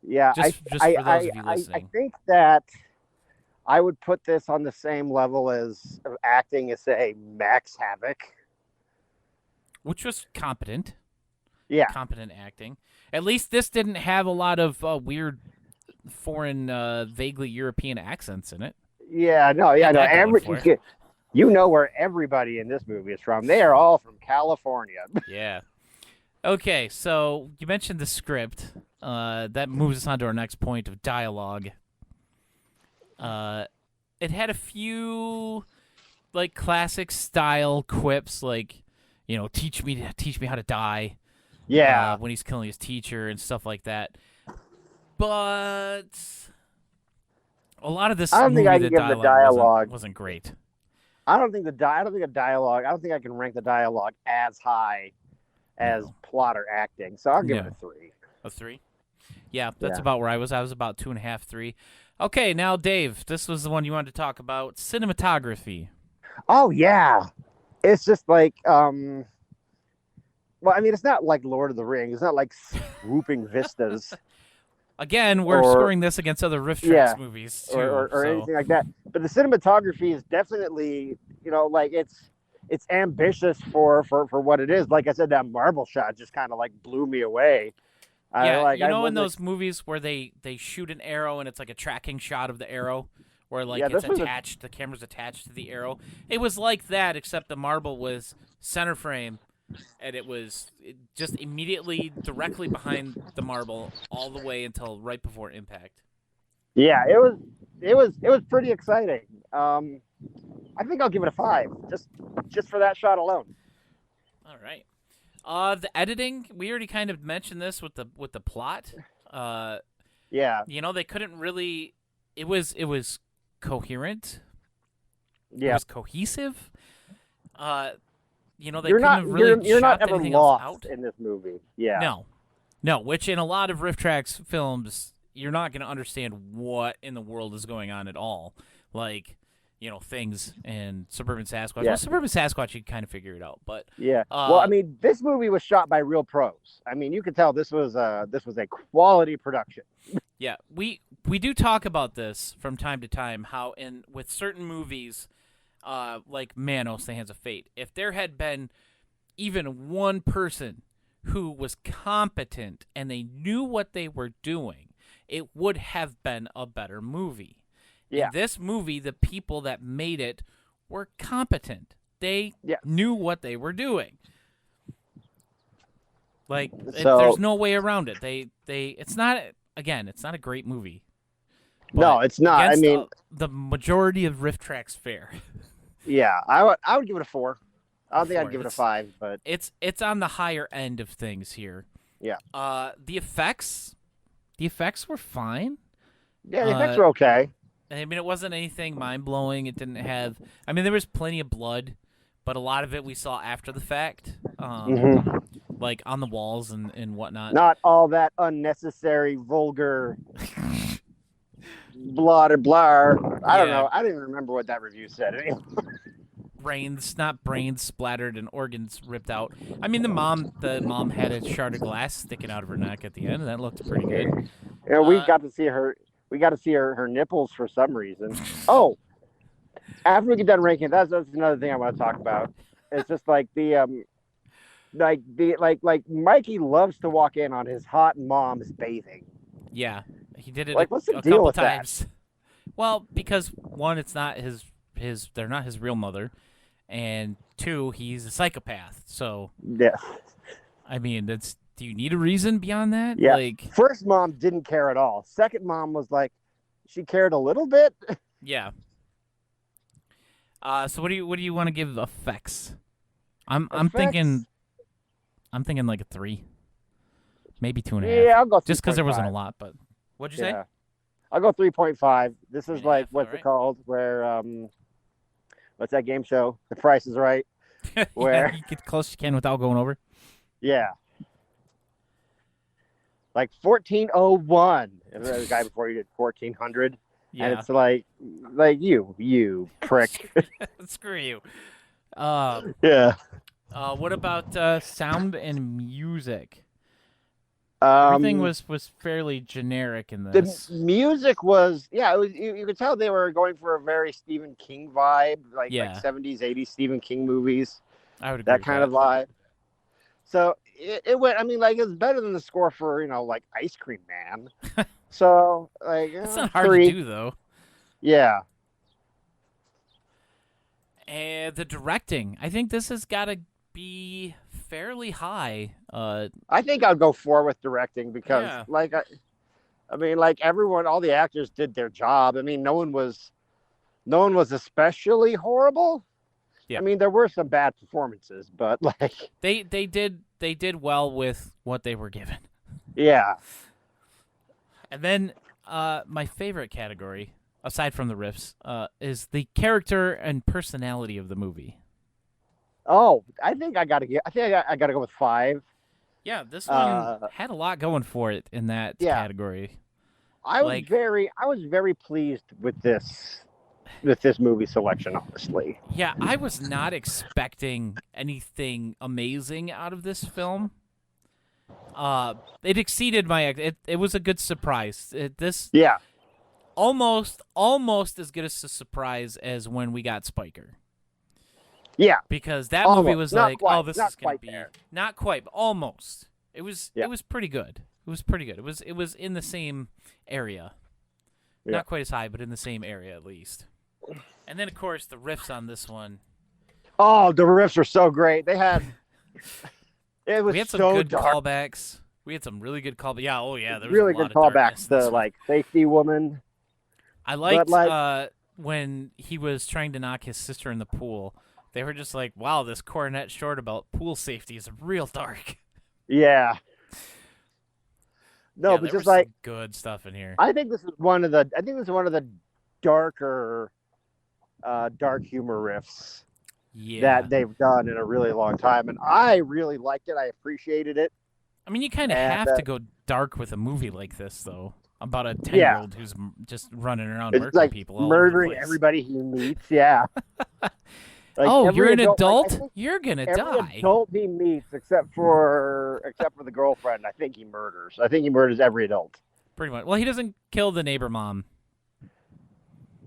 Yeah, Just for those of you I listening. think that I would put this on the same level as acting as, say, Max Havoc. Which was competent Yeah, acting. At least this didn't have a lot of weird foreign, vaguely European accents in it. yeah, no. Had that going for it. You know where everybody in this movie is from. They are all from California. Yeah. Okay, so you mentioned the script. That moves us on to our next point of dialogue. It had a few like classic style quips, like teach me how to die. Yeah, When he's killing his teacher and stuff like that. But a lot of this I don't think movie, I can the give the dialogue dialogue. wasn't great. I don't think the dialogue. I don't think I can rank the dialogue as high as No. plot or acting. So I'll give it No. a 3. A 3? Yeah, that's Yeah. about where I was. I was about 2.5, 3. Okay, now Dave, this was the one you wanted to talk about: cinematography. Oh yeah, it's just like Well, I mean, it's not like Lord of the Rings. It's not like swooping vistas Again, we're Or- scoring this against other RiffTrax Yeah. movies too. or so- anything like that. But the cinematography is definitely, like it's ambitious for what it is. Like I said, that marble shot just kind of like blew me away. Yeah, I in wasn't those movies where they shoot an arrow and it's like a tracking shot of the arrow, where like Yeah, it's this was attached, the camera's attached to the arrow. It was like that, except the marble was center frame, and it was just immediately directly behind the marble all the way until right before impact. Yeah, it was pretty exciting. I think I'll give it a 5, just for that shot alone. All right. The editing, we already kind of mentioned this with the plot. Yeah, They couldn't really. It was coherent. It yeah. was cohesive. They You're couldn't not have really you're not chopped ever anything else lost out. in this movie. Yeah. No. Which in a lot of RiffTrax films, you're not going to understand what in the world is going on at all. Like, Things and Suburban Sasquatch. Yeah. Well, Suburban Sasquatch, you can kind of figure it out, but Yeah. Well, I mean, this movie was shot by real pros. I mean, you could tell this was a quality production. yeah, we do talk about this from time to time. How with certain movies, like Manos, The Hands of Fate, if there had been even one person who was competent and they knew what they were doing, it would have been a better movie. Yeah. In this movie, the people that made it were competent. They Yeah. knew what they were doing. Like, So- there's no way around it. It's not a great movie. No, But it's not. I against, mean, the majority of RiffTrax fare. yeah, I would give it a 4. I don't think I'd 4. give it a It's- 5, but It's on the higher end of things here. yeah. The effects were fine. Yeah, the effects were okay. I mean, it wasn't anything mind-blowing. It didn't have... I mean, there was plenty of blood, but a lot of it we saw after the fact, like on the walls and whatnot. Not all that unnecessary, vulgar, blah blah blah. I don't Yeah. know. I don't even remember what that review said. Not brains splattered and organs ripped out. I mean, the mom had a shard of glass sticking out of her neck at the end, and that looked pretty good. We got to see her. We got to see her nipples for some reason. Oh, after we get done ranking, that's another thing I want to talk about. It's just like like Mikey loves to walk in on his hot mom's bathing. Yeah, he did it Like, what's the a deal couple with that? times. Well, because one, it's not his they're not his real mother, and two, he's a psychopath. So Yeah. I mean, do you need a reason beyond that? Yeah. Like, First mom didn't care at all. Second mom was like, she cared a little bit. yeah. So what do you want to give effects? I'm thinking like a 3, maybe 2.5. Yeah, I'll go 3.5. Just because there wasn't a lot, but what'd you say? I'll go 3.5. This is 3.5, like, what's alright. it called? Where what's that game show? The Price is Right. Where Yeah, you get close as you can without going over. yeah. Like 1401. And the guy before you did 1400. Yeah. And it's like you prick. Screw you. Yeah. What about sound and music? Everything was fairly generic in this. The music was, it was, you could tell they were going for a very Stephen King vibe, like 70s, 80s Stephen King movies. I would agree That kind of vibe. So it went, I mean, like, it's better than the score for, like Ice Cream Man. So, like, It's not hard 3. to do, though. Yeah. And the directing, I think this has got to be fairly high. I think I'll go 4 with directing because, I mean, like, everyone, all the actors did their job. I mean, no one was especially horrible. Yeah. I mean, there were some bad performances, but like they did well with what they were given. Yeah. And then my favorite category, aside from the riffs, is the character and personality of the movie. Oh, I think I gotta go with 5. Yeah, this one had a lot going for it in that category. I was very pleased with this movie selection, honestly. Yeah, I was not expecting anything amazing out of this film. It exceeded my it was a good surprise. Almost as good as a surprise as when we got Spiker. Yeah, because that movie was not like, quite, oh, this is gonna be there. Not quite, but almost. It was pretty good. It was pretty good. It was in the same area, not quite as high, but in the same area at least. And then of course the riffs on this one. Oh, the riffs are so great. They had. It was we had some so good dark. callbacks. We had some really good callbacks. Yeah, oh yeah, there was really a lot good of darkness callbacks. in this The one. like safety woman. I liked like, when he was trying to knock his sister in the pool. They were just like, wow, this cornet short about pool safety is real dark. Yeah. No, but there just was like some good stuff in here. I think this is one of the darker dark humor riffs that they've done in a really long time, and I really liked it. I appreciated it. I mean, you kind of have to go dark with a movie like this, though, about a 10-year-old who's just running around It's murdering like people, all murdering over the place. everybody he meets. Yeah. Like oh, every you're an adult? like, You're gonna every die. adult he meets, except for the girlfriend, I think he murders. I think he murders every adult. Pretty much. Well, he doesn't kill the neighbor mom,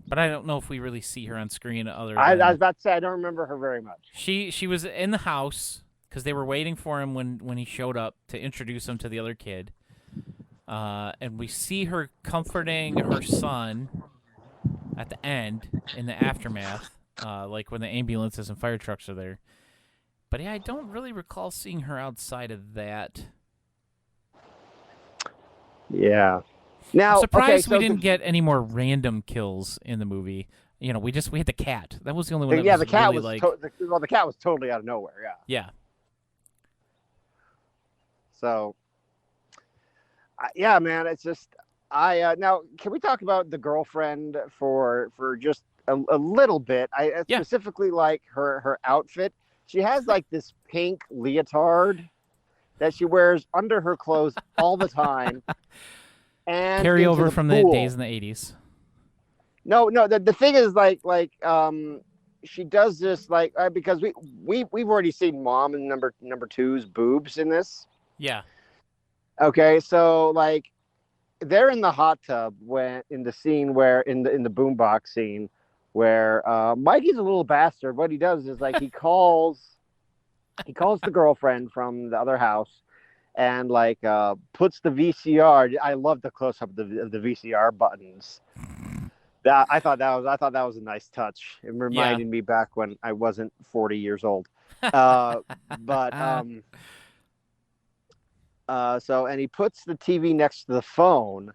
but I don't know if we really see her on screen. I was about to say I don't remember her very much. She was in the house because they were waiting for him when he showed up to introduce him to the other kid, and we see her comforting her son at the end in the aftermath. Like when the ambulances and fire trucks are there. But yeah, I don't really recall seeing her outside of that. Yeah. Now, I'm surprised we didn't get any more random kills in the movie. You know, we had the cat. That was the only one that was the cat really was the cat was totally out of nowhere, Yeah. So yeah, man, it's just now can we talk about the girlfriend for just a little bit? I specifically like her outfit. She has like this pink leotard that she wears under her clothes all the time. And carry over from the pool. days in the 80s. No, the thing is like she does this like because we've already seen mom and number 2's boobs in this. Yeah. Okay, so like they're in the hot tub when in the scene where in the boombox scene where Mikey's a little bastard. What he does is like he calls the girlfriend from the other house and like puts the VCR. I love the close up of the VCR buttons. I thought that was a nice touch. It reminded me back when I wasn't 40 years old. So and he puts the TV next to the phone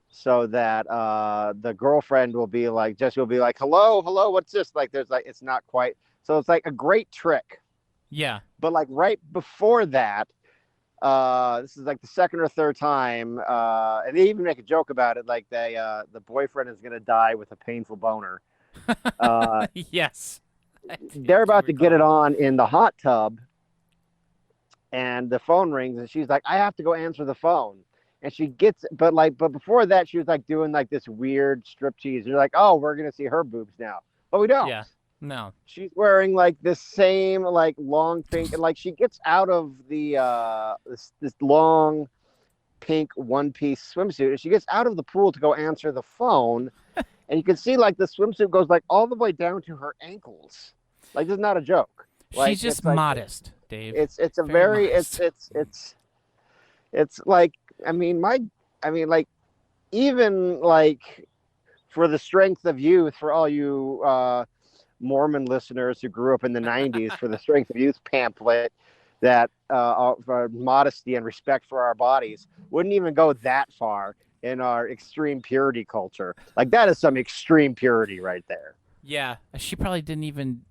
so that the girlfriend will be like, Jesse will be like, hello, what's this? Like, there's like, it's not quite. So it's like a great trick. Yeah. But like right before that, this is like the second or third time, and they even make a joke about it, like the boyfriend is gonna die with a painful boner. Yes. They're about to get it on in the hot tub, and the phone rings, and she's like, "I have to go answer the phone." And she gets, but before that, she was like doing like this weird striptease. You're like, "Oh, we're gonna see her boobs now," but we don't. Yeah. No. She's wearing like this same like long pink, and like she gets out of the this long pink one-piece swimsuit, and she gets out of the pool to go answer the phone, and you can see like the swimsuit goes like all the way down to her ankles. Like, this is not a joke. Like, she's just like, modest, Dave. It's a very modest. it's like like even like for the strength of youth, for all you Mormon listeners who grew up in the 90s, for the Strength of Youth pamphlet that for modesty and respect for our bodies wouldn't even go that far in our extreme purity culture. Like, that is some extreme purity right there. Yeah, she probably didn't even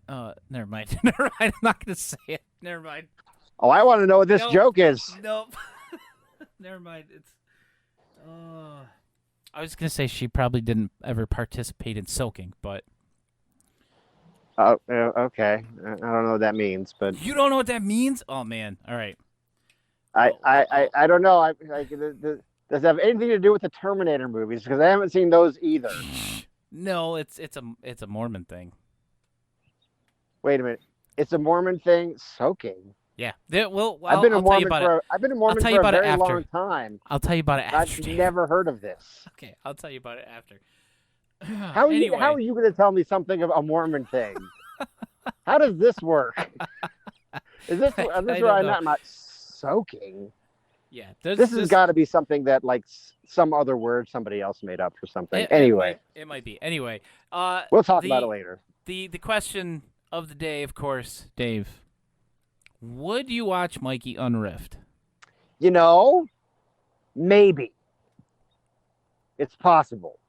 never mind. Never mind. I'm not going to say it. Never mind. Oh, I want to know what this joke is. Nope. Never mind. It's I was going to say she probably didn't ever participate in soaking, but Oh, okay. I don't know what that means, but you don't know what that means? Oh man! All right. I don't know. Does it have anything to do with the Terminator movies? Because I haven't seen those either. No, it's a Mormon thing. Wait a minute. It's a Mormon thing. Soaking. Yeah. Well, I've been a Mormon for a very long time. I'll tell you about it after. I've never heard of this. Okay, I'll tell you about it after. How are you going to tell me something of a Mormon thing? How does this work? Is this where I'm not soaking? Yeah, this has got to be something that like some other word somebody else made up for something. Anyway, it might be. Anyway, we'll talk about it later. The question of the day, of course, Dave. Would you watch Mikey Unriffed? You know, maybe. It's possible.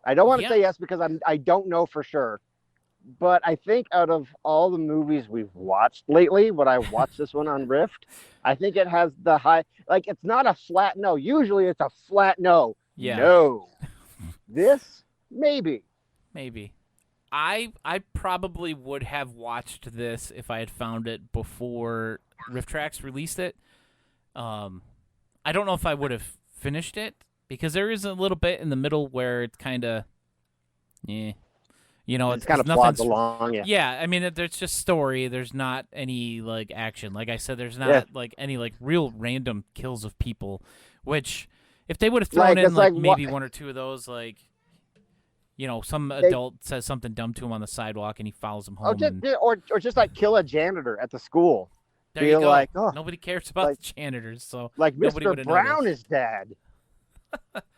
I don't want to say yes because I don't know for sure. But I think out of all the movies we've watched lately, when I watched this one on Rift, I think it has the high, like, it's not a flat no. Usually it's a flat no. Yeah. No. This, maybe. Maybe. I probably would have watched this if I had found it before RiffTrax released it. I don't know if I would have finished it, because there is a little bit in the middle where it's kind of, you know, it's kind of plods along. Yeah, I mean, there's just story. There's not any like action. Like I said, there's not like any like real random kills of people. Which, if they would have thrown in like maybe one or two of those, like, you know, some adult says something dumb to him on the sidewalk and he follows him home. Or just like kill a janitor at the school. There you go. Like, nobody cares about the janitors, so like Mr. Brown is dead.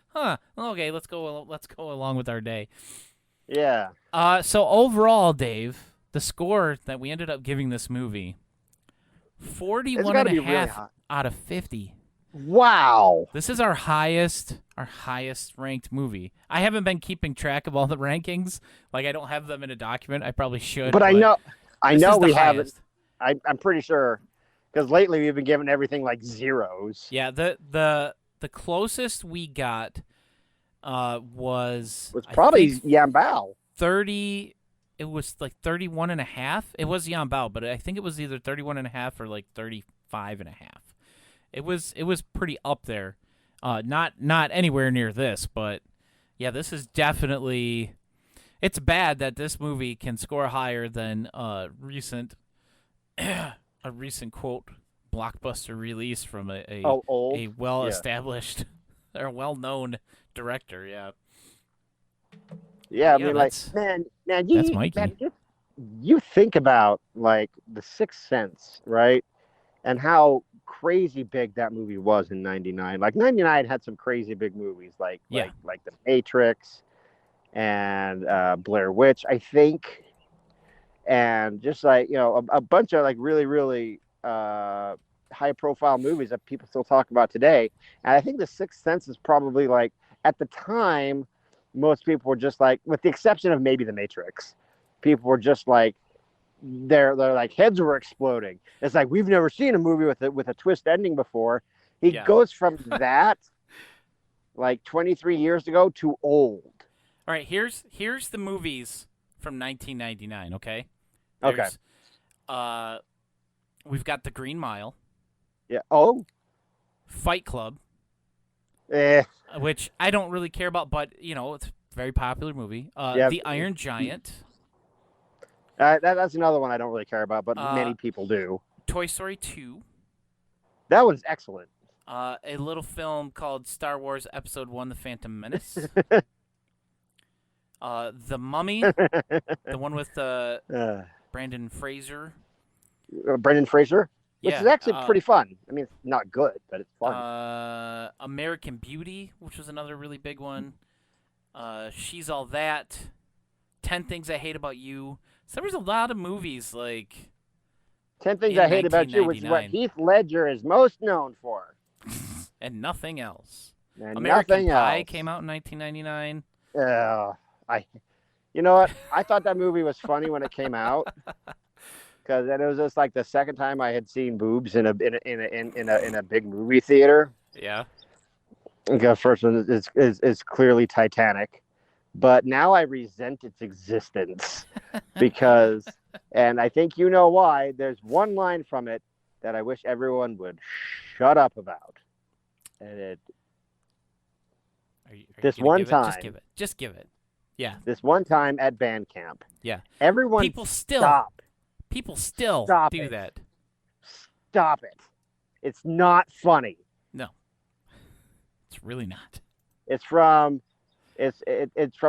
Huh. Okay, let's go along with our day. Yeah. So overall, Dave, the score that we ended up giving this movie, 41.5 out of 50. Wow. This is our highest ranked movie. I haven't been keeping track of all the rankings. Like, I don't have them in a document. I probably should. But I know we haven't. I'm pretty sure, because lately we've been giving everything like zeros. Yeah, the closest we got was probably Yambao. 30. It was like 31.5. It was Yambao, but I think it was either 31.5 or like 35.5. It was pretty up there. Not anywhere near this, but yeah, this is definitely. It's bad that this movie can score higher than a recent quote blockbuster release from a well-established or well-known director. Yeah. Yeah, I Yeah, mean, like, that's man, that's Mikey. man, you think about like The Sixth Sense, right? And how crazy big that movie was in '99. Like '99 had some crazy big movies, Yeah. like The Matrix and Blair Witch, I think, and just like a bunch of like really high profile movies that people still talk about today. And I think The Sixth Sense is probably like at the time, most people were just like, with the exception of maybe The Matrix, people were just like they're like heads were exploding. It's like we've never seen a movie with a twist ending before. He Yeah. goes from that like 23 years ago to old. All right, here's the movies from 1999, okay? Okay. There's, we've got The Green Mile, Yeah. Oh. Fight Club, Eh. which I don't really care about, but, it's a very popular movie. Yeah. The Iron Giant, That's another one I don't really care about, but many people do. Toy Story 2, That one's excellent. a little film called Star Wars Episode 1, The Phantom Menace, The Mummy, the one with Brandon Fraser. Brendan Fraser, which is Yeah, actually pretty fun. I mean, it's not good, but it's fun. American Beauty, which was another really big one. She's All That. 10 Things I Hate About You. So there was a lot of movies like 10 Things in I Hate About You, which is what 1999. Heath Ledger is most known for. and nothing else. And American nothing Pie else. came out in 1999. You know what? I thought that movie was funny when it came out, because it was just like the second time I had seen boobs in a big movie theater. Yeah. The first one is clearly Titanic, but now I resent its existence because, and I think you know why. There's one line from it that I wish everyone would shut up about, and it. Are you This gonna one give it? time. Just give it. Yeah. This one time at band camp, Yeah. everyone People still stop Stop do it. that. Stop it. It's not funny. No. It's really not. It's from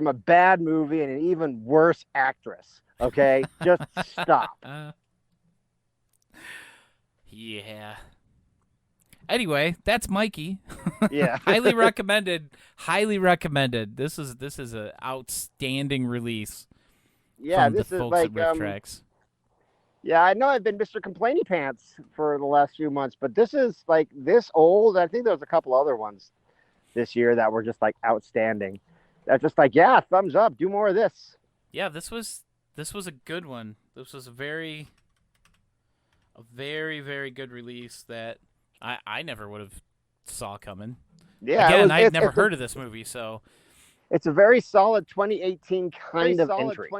a bad movie and an even worse actress. Okay, just stop. Yeah. Anyway, that's Mikey. Yeah. Highly recommended. Highly recommended. This is an outstanding release. Yeah, from this the is folks like at RiffTrax. yeah, I know I've been Mr. Complainy Pants for the last few months, but this is like this old. I think there was a couple other ones this year that were just like outstanding. That's just like, yeah, thumbs up, do more of this. Yeah, this was a good one. This was a very very good release that I never would have saw coming. Yeah, Again, I'd never heard of this movie, so it's a very solid 2018 kind of entry,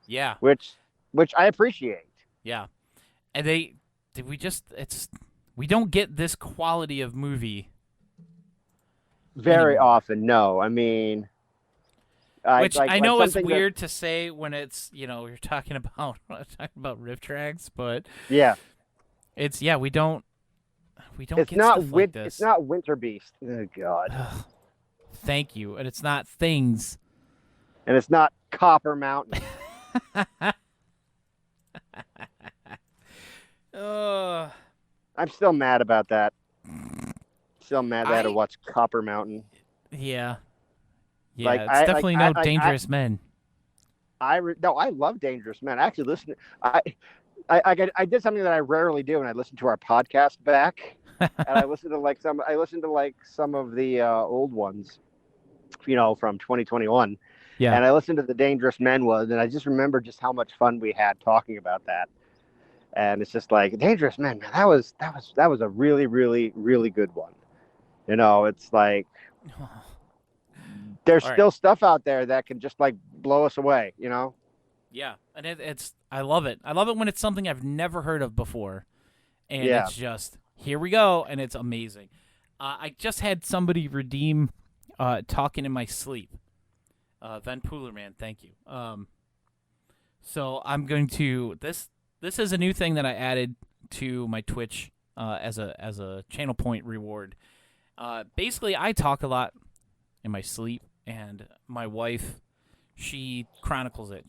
yeah, which I appreciate. yeah. And we don't get this quality of movie Very anymore. often, no. I mean, Which I know is something that- weird to say when it's, you're talking about RiffTrax, but yeah, we don't it's get not stuff like this. It's not Winter Beast. Oh God. Thank you. And it's not Things. And it's not Copper Mountain. I'm still mad about that. Still mad that I had to watch Copper Mountain. Yeah. Yeah, Like, it's I- definitely like, no I- Dangerous Men. No, I love Dangerous Men. I actually listen. I did something that I rarely do, and I listened to our podcast back, and I listened to some of the old ones, from 2021. Yeah. And I listened to the Dangerous Men ones, and I just remember just how much fun we had talking about that. And it's just like Dangerous Men, man. That was a really, really, really good one. It's like there's All right. still stuff out there that can just like blow us away. Yeah, and it's I love it. I love it when it's something I've never heard of before, and Yeah. it's just here we go, and it's amazing. I just had somebody redeem Talking in My Sleep. Van Poolerman, thank you. So I'm going to this is a new thing that I added to my Twitch as a channel point reward. Basically, I talk a lot in my sleep, and my wife, she chronicles it.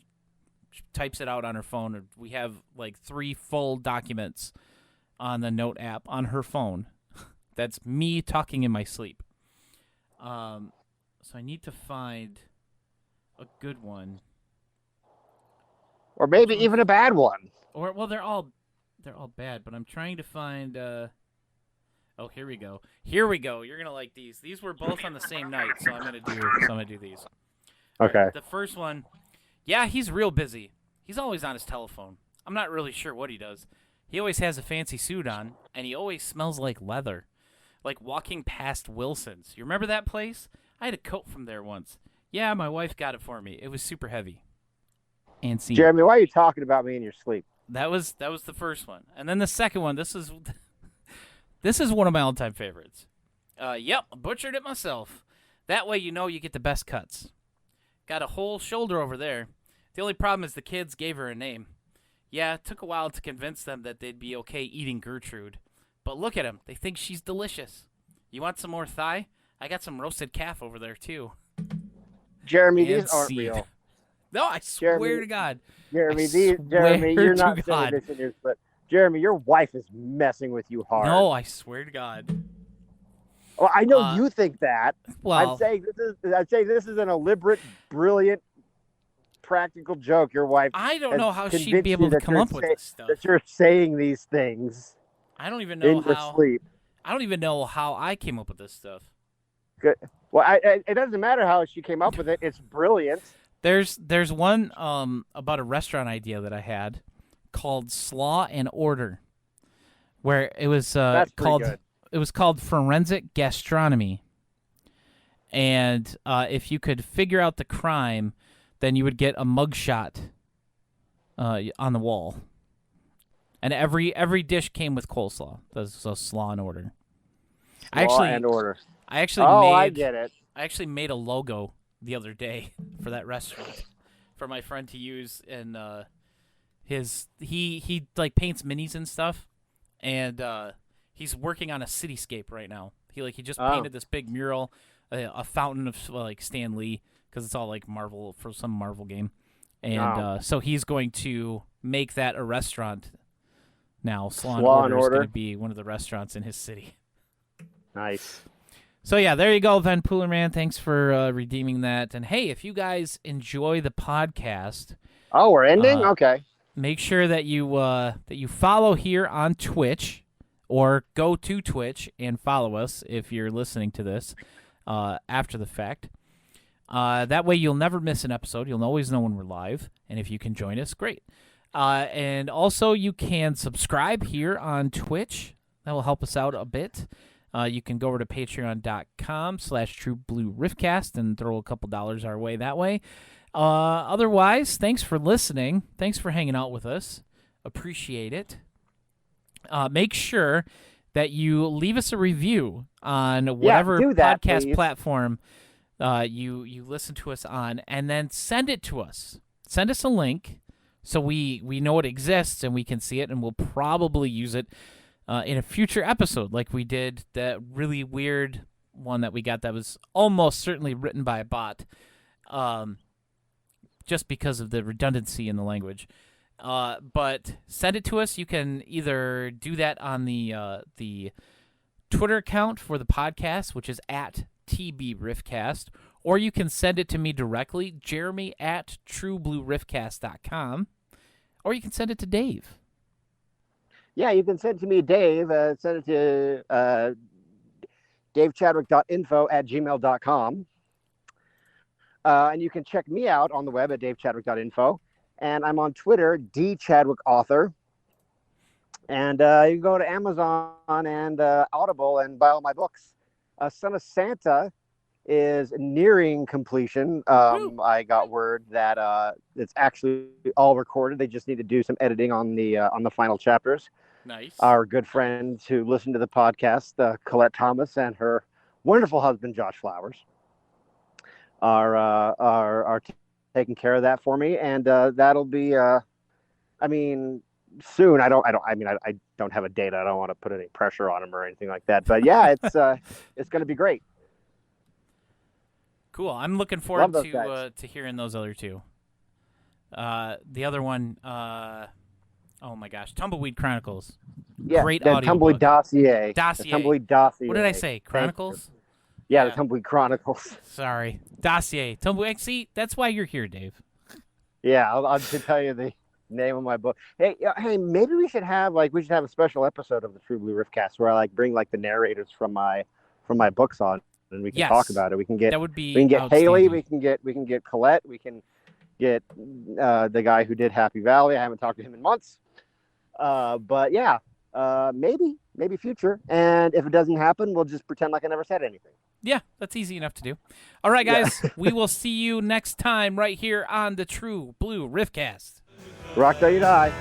She types it out on her phone. We have like 3 full documents on the note app on her phone. That's me talking in my sleep. So I need to find a good one. Or maybe even a bad one. Or well, they're all bad, but I'm trying to find oh, here we go. Here we go. You're going to like these. These were both on the same night, so I'm going to do these. Okay. Right, the first one. Yeah, he's real busy. He's always on his telephone. I'm not really sure what he does. He always has a fancy suit on, and he always smells like leather. Like walking past Wilson's. You remember that place? I had a coat from there once. Yeah, my wife got it for me. It was super heavy. And scene. Jeremy, why are you talking about me in your sleep? That was the first one. And then the second one, this is one of my all-time favorites. Yep, butchered it myself. That way you know you get the best cuts. Got a whole shoulder over there. The only problem is the kids gave her a name. Yeah, it took a while to convince them that they'd be okay eating Gertrude. But look at them. They think she's delicious. You want some more thigh? I got some roasted calf over there, too. Jeremy, And these aren't seed. real. No, I swear Jeremy, to God. Jeremy, I Jeremy, swear you're to not saying God. this in your sleep. Jeremy, your wife is messing with you hard. No, I swear to God. Well, I know you think that. Well, I'm saying this is an elaborate, brilliant, practical joke. Your wife. I don't has know how she'd convinced be you able to that come you're up with this stuff. That you're saying these things I don't even know in your how. sleep. I don't even know how I came up with this stuff. Good. Well, it doesn't matter how she came up with it. It's brilliant. There's one about a restaurant idea that I had called Slaw and Order, where it was That's pretty called good. it was called forensic gastronomy, and if you could figure out the crime, then you would get a mugshot on the wall, and every dish came with coleslaw. So Slaw and Order. Law and order. I actually I get it. I actually made a logo the other day for that restaurant for my friend to use in he like paints minis and stuff, and he's working on a cityscape right now. He just painted this big mural, a fountain of like Stan Lee, because it's all like Marvel for some Marvel game, and so he's going to make that a restaurant now. Slaw and Order is going to be one of the restaurants in his city. Nice. So, yeah, there you go, Van Poolerman. Thanks for redeeming that. And, hey, if you guys enjoy the podcast... Oh, we're ending? Okay. Make sure that you follow here on Twitch, or go to Twitch and follow us if you're listening to this after the fact. That way you'll never miss an episode. You'll always know when we're live. And if you can join us, great. And also you can subscribe here on Twitch. That will help us out a bit. You can go over to patreon.com/trueblueriffcast and throw a couple dollars our way that way. Otherwise, thanks for listening. Thanks for hanging out with us. Appreciate it. Make sure that you leave us a review on whatever podcast platform you listen to us on, and then send it to us. Send us a link so we know it exists and we can see it, and we'll probably use it in a future episode, like we did that really weird one that we got that was almost certainly written by a bot, just because of the redundancy in the language. But send it to us. You can either do that on the Twitter account for the podcast, which is at TBRiffcast, or you can send it to me directly, Jeremy at trueblueriffcast.com, or you can send it to Dave. Yeah, you can send it to me, Dave. Send it to davechadwick.info@gmail.com. And you can check me out on the web at davechadwick.info. And I'm on Twitter, dchadwickauthor. And you can go to Amazon and Audible and buy all my books. Son of Santa is nearing completion. I got word that it's actually all recorded. They just need to do some editing on the final chapters. Nice. Our good friends who listen to the podcast, Colette Thomas and her wonderful husband Josh Flowers, are taking care of that for me, and that'll be soon. I don't have a date. I don't want to put any pressure on them or anything like that. But yeah, it's going to be great. Cool. I'm looking forward Love those guys. to hearing those other two. The other one, oh my gosh, Tumbleweed Chronicles. Yeah, Great the audio Tumbleweed Dossier. Dossier. The Tumbleweed Dossier. What did I say? Chronicles? Yeah, Yeah. the Tumbleweed Chronicles. Sorry. Dossier. Tumbleweed. See, that's why you're here, Dave. Yeah, I'll just tell you the name of my book. Hey, maybe we should have a special episode of the True Blue Riffcast where I bring the narrators from my books on, and we can talk about it. We can get Haley, we can get Colette, we can get the guy who did Happy Valley. I haven't talked to him in months. But yeah, maybe future. And if it doesn't happen, we'll just pretend like I never said anything. Yeah, that's easy enough to do. All right, guys, we will see you next time right here on the True Blue Riffcast. Rock till you die.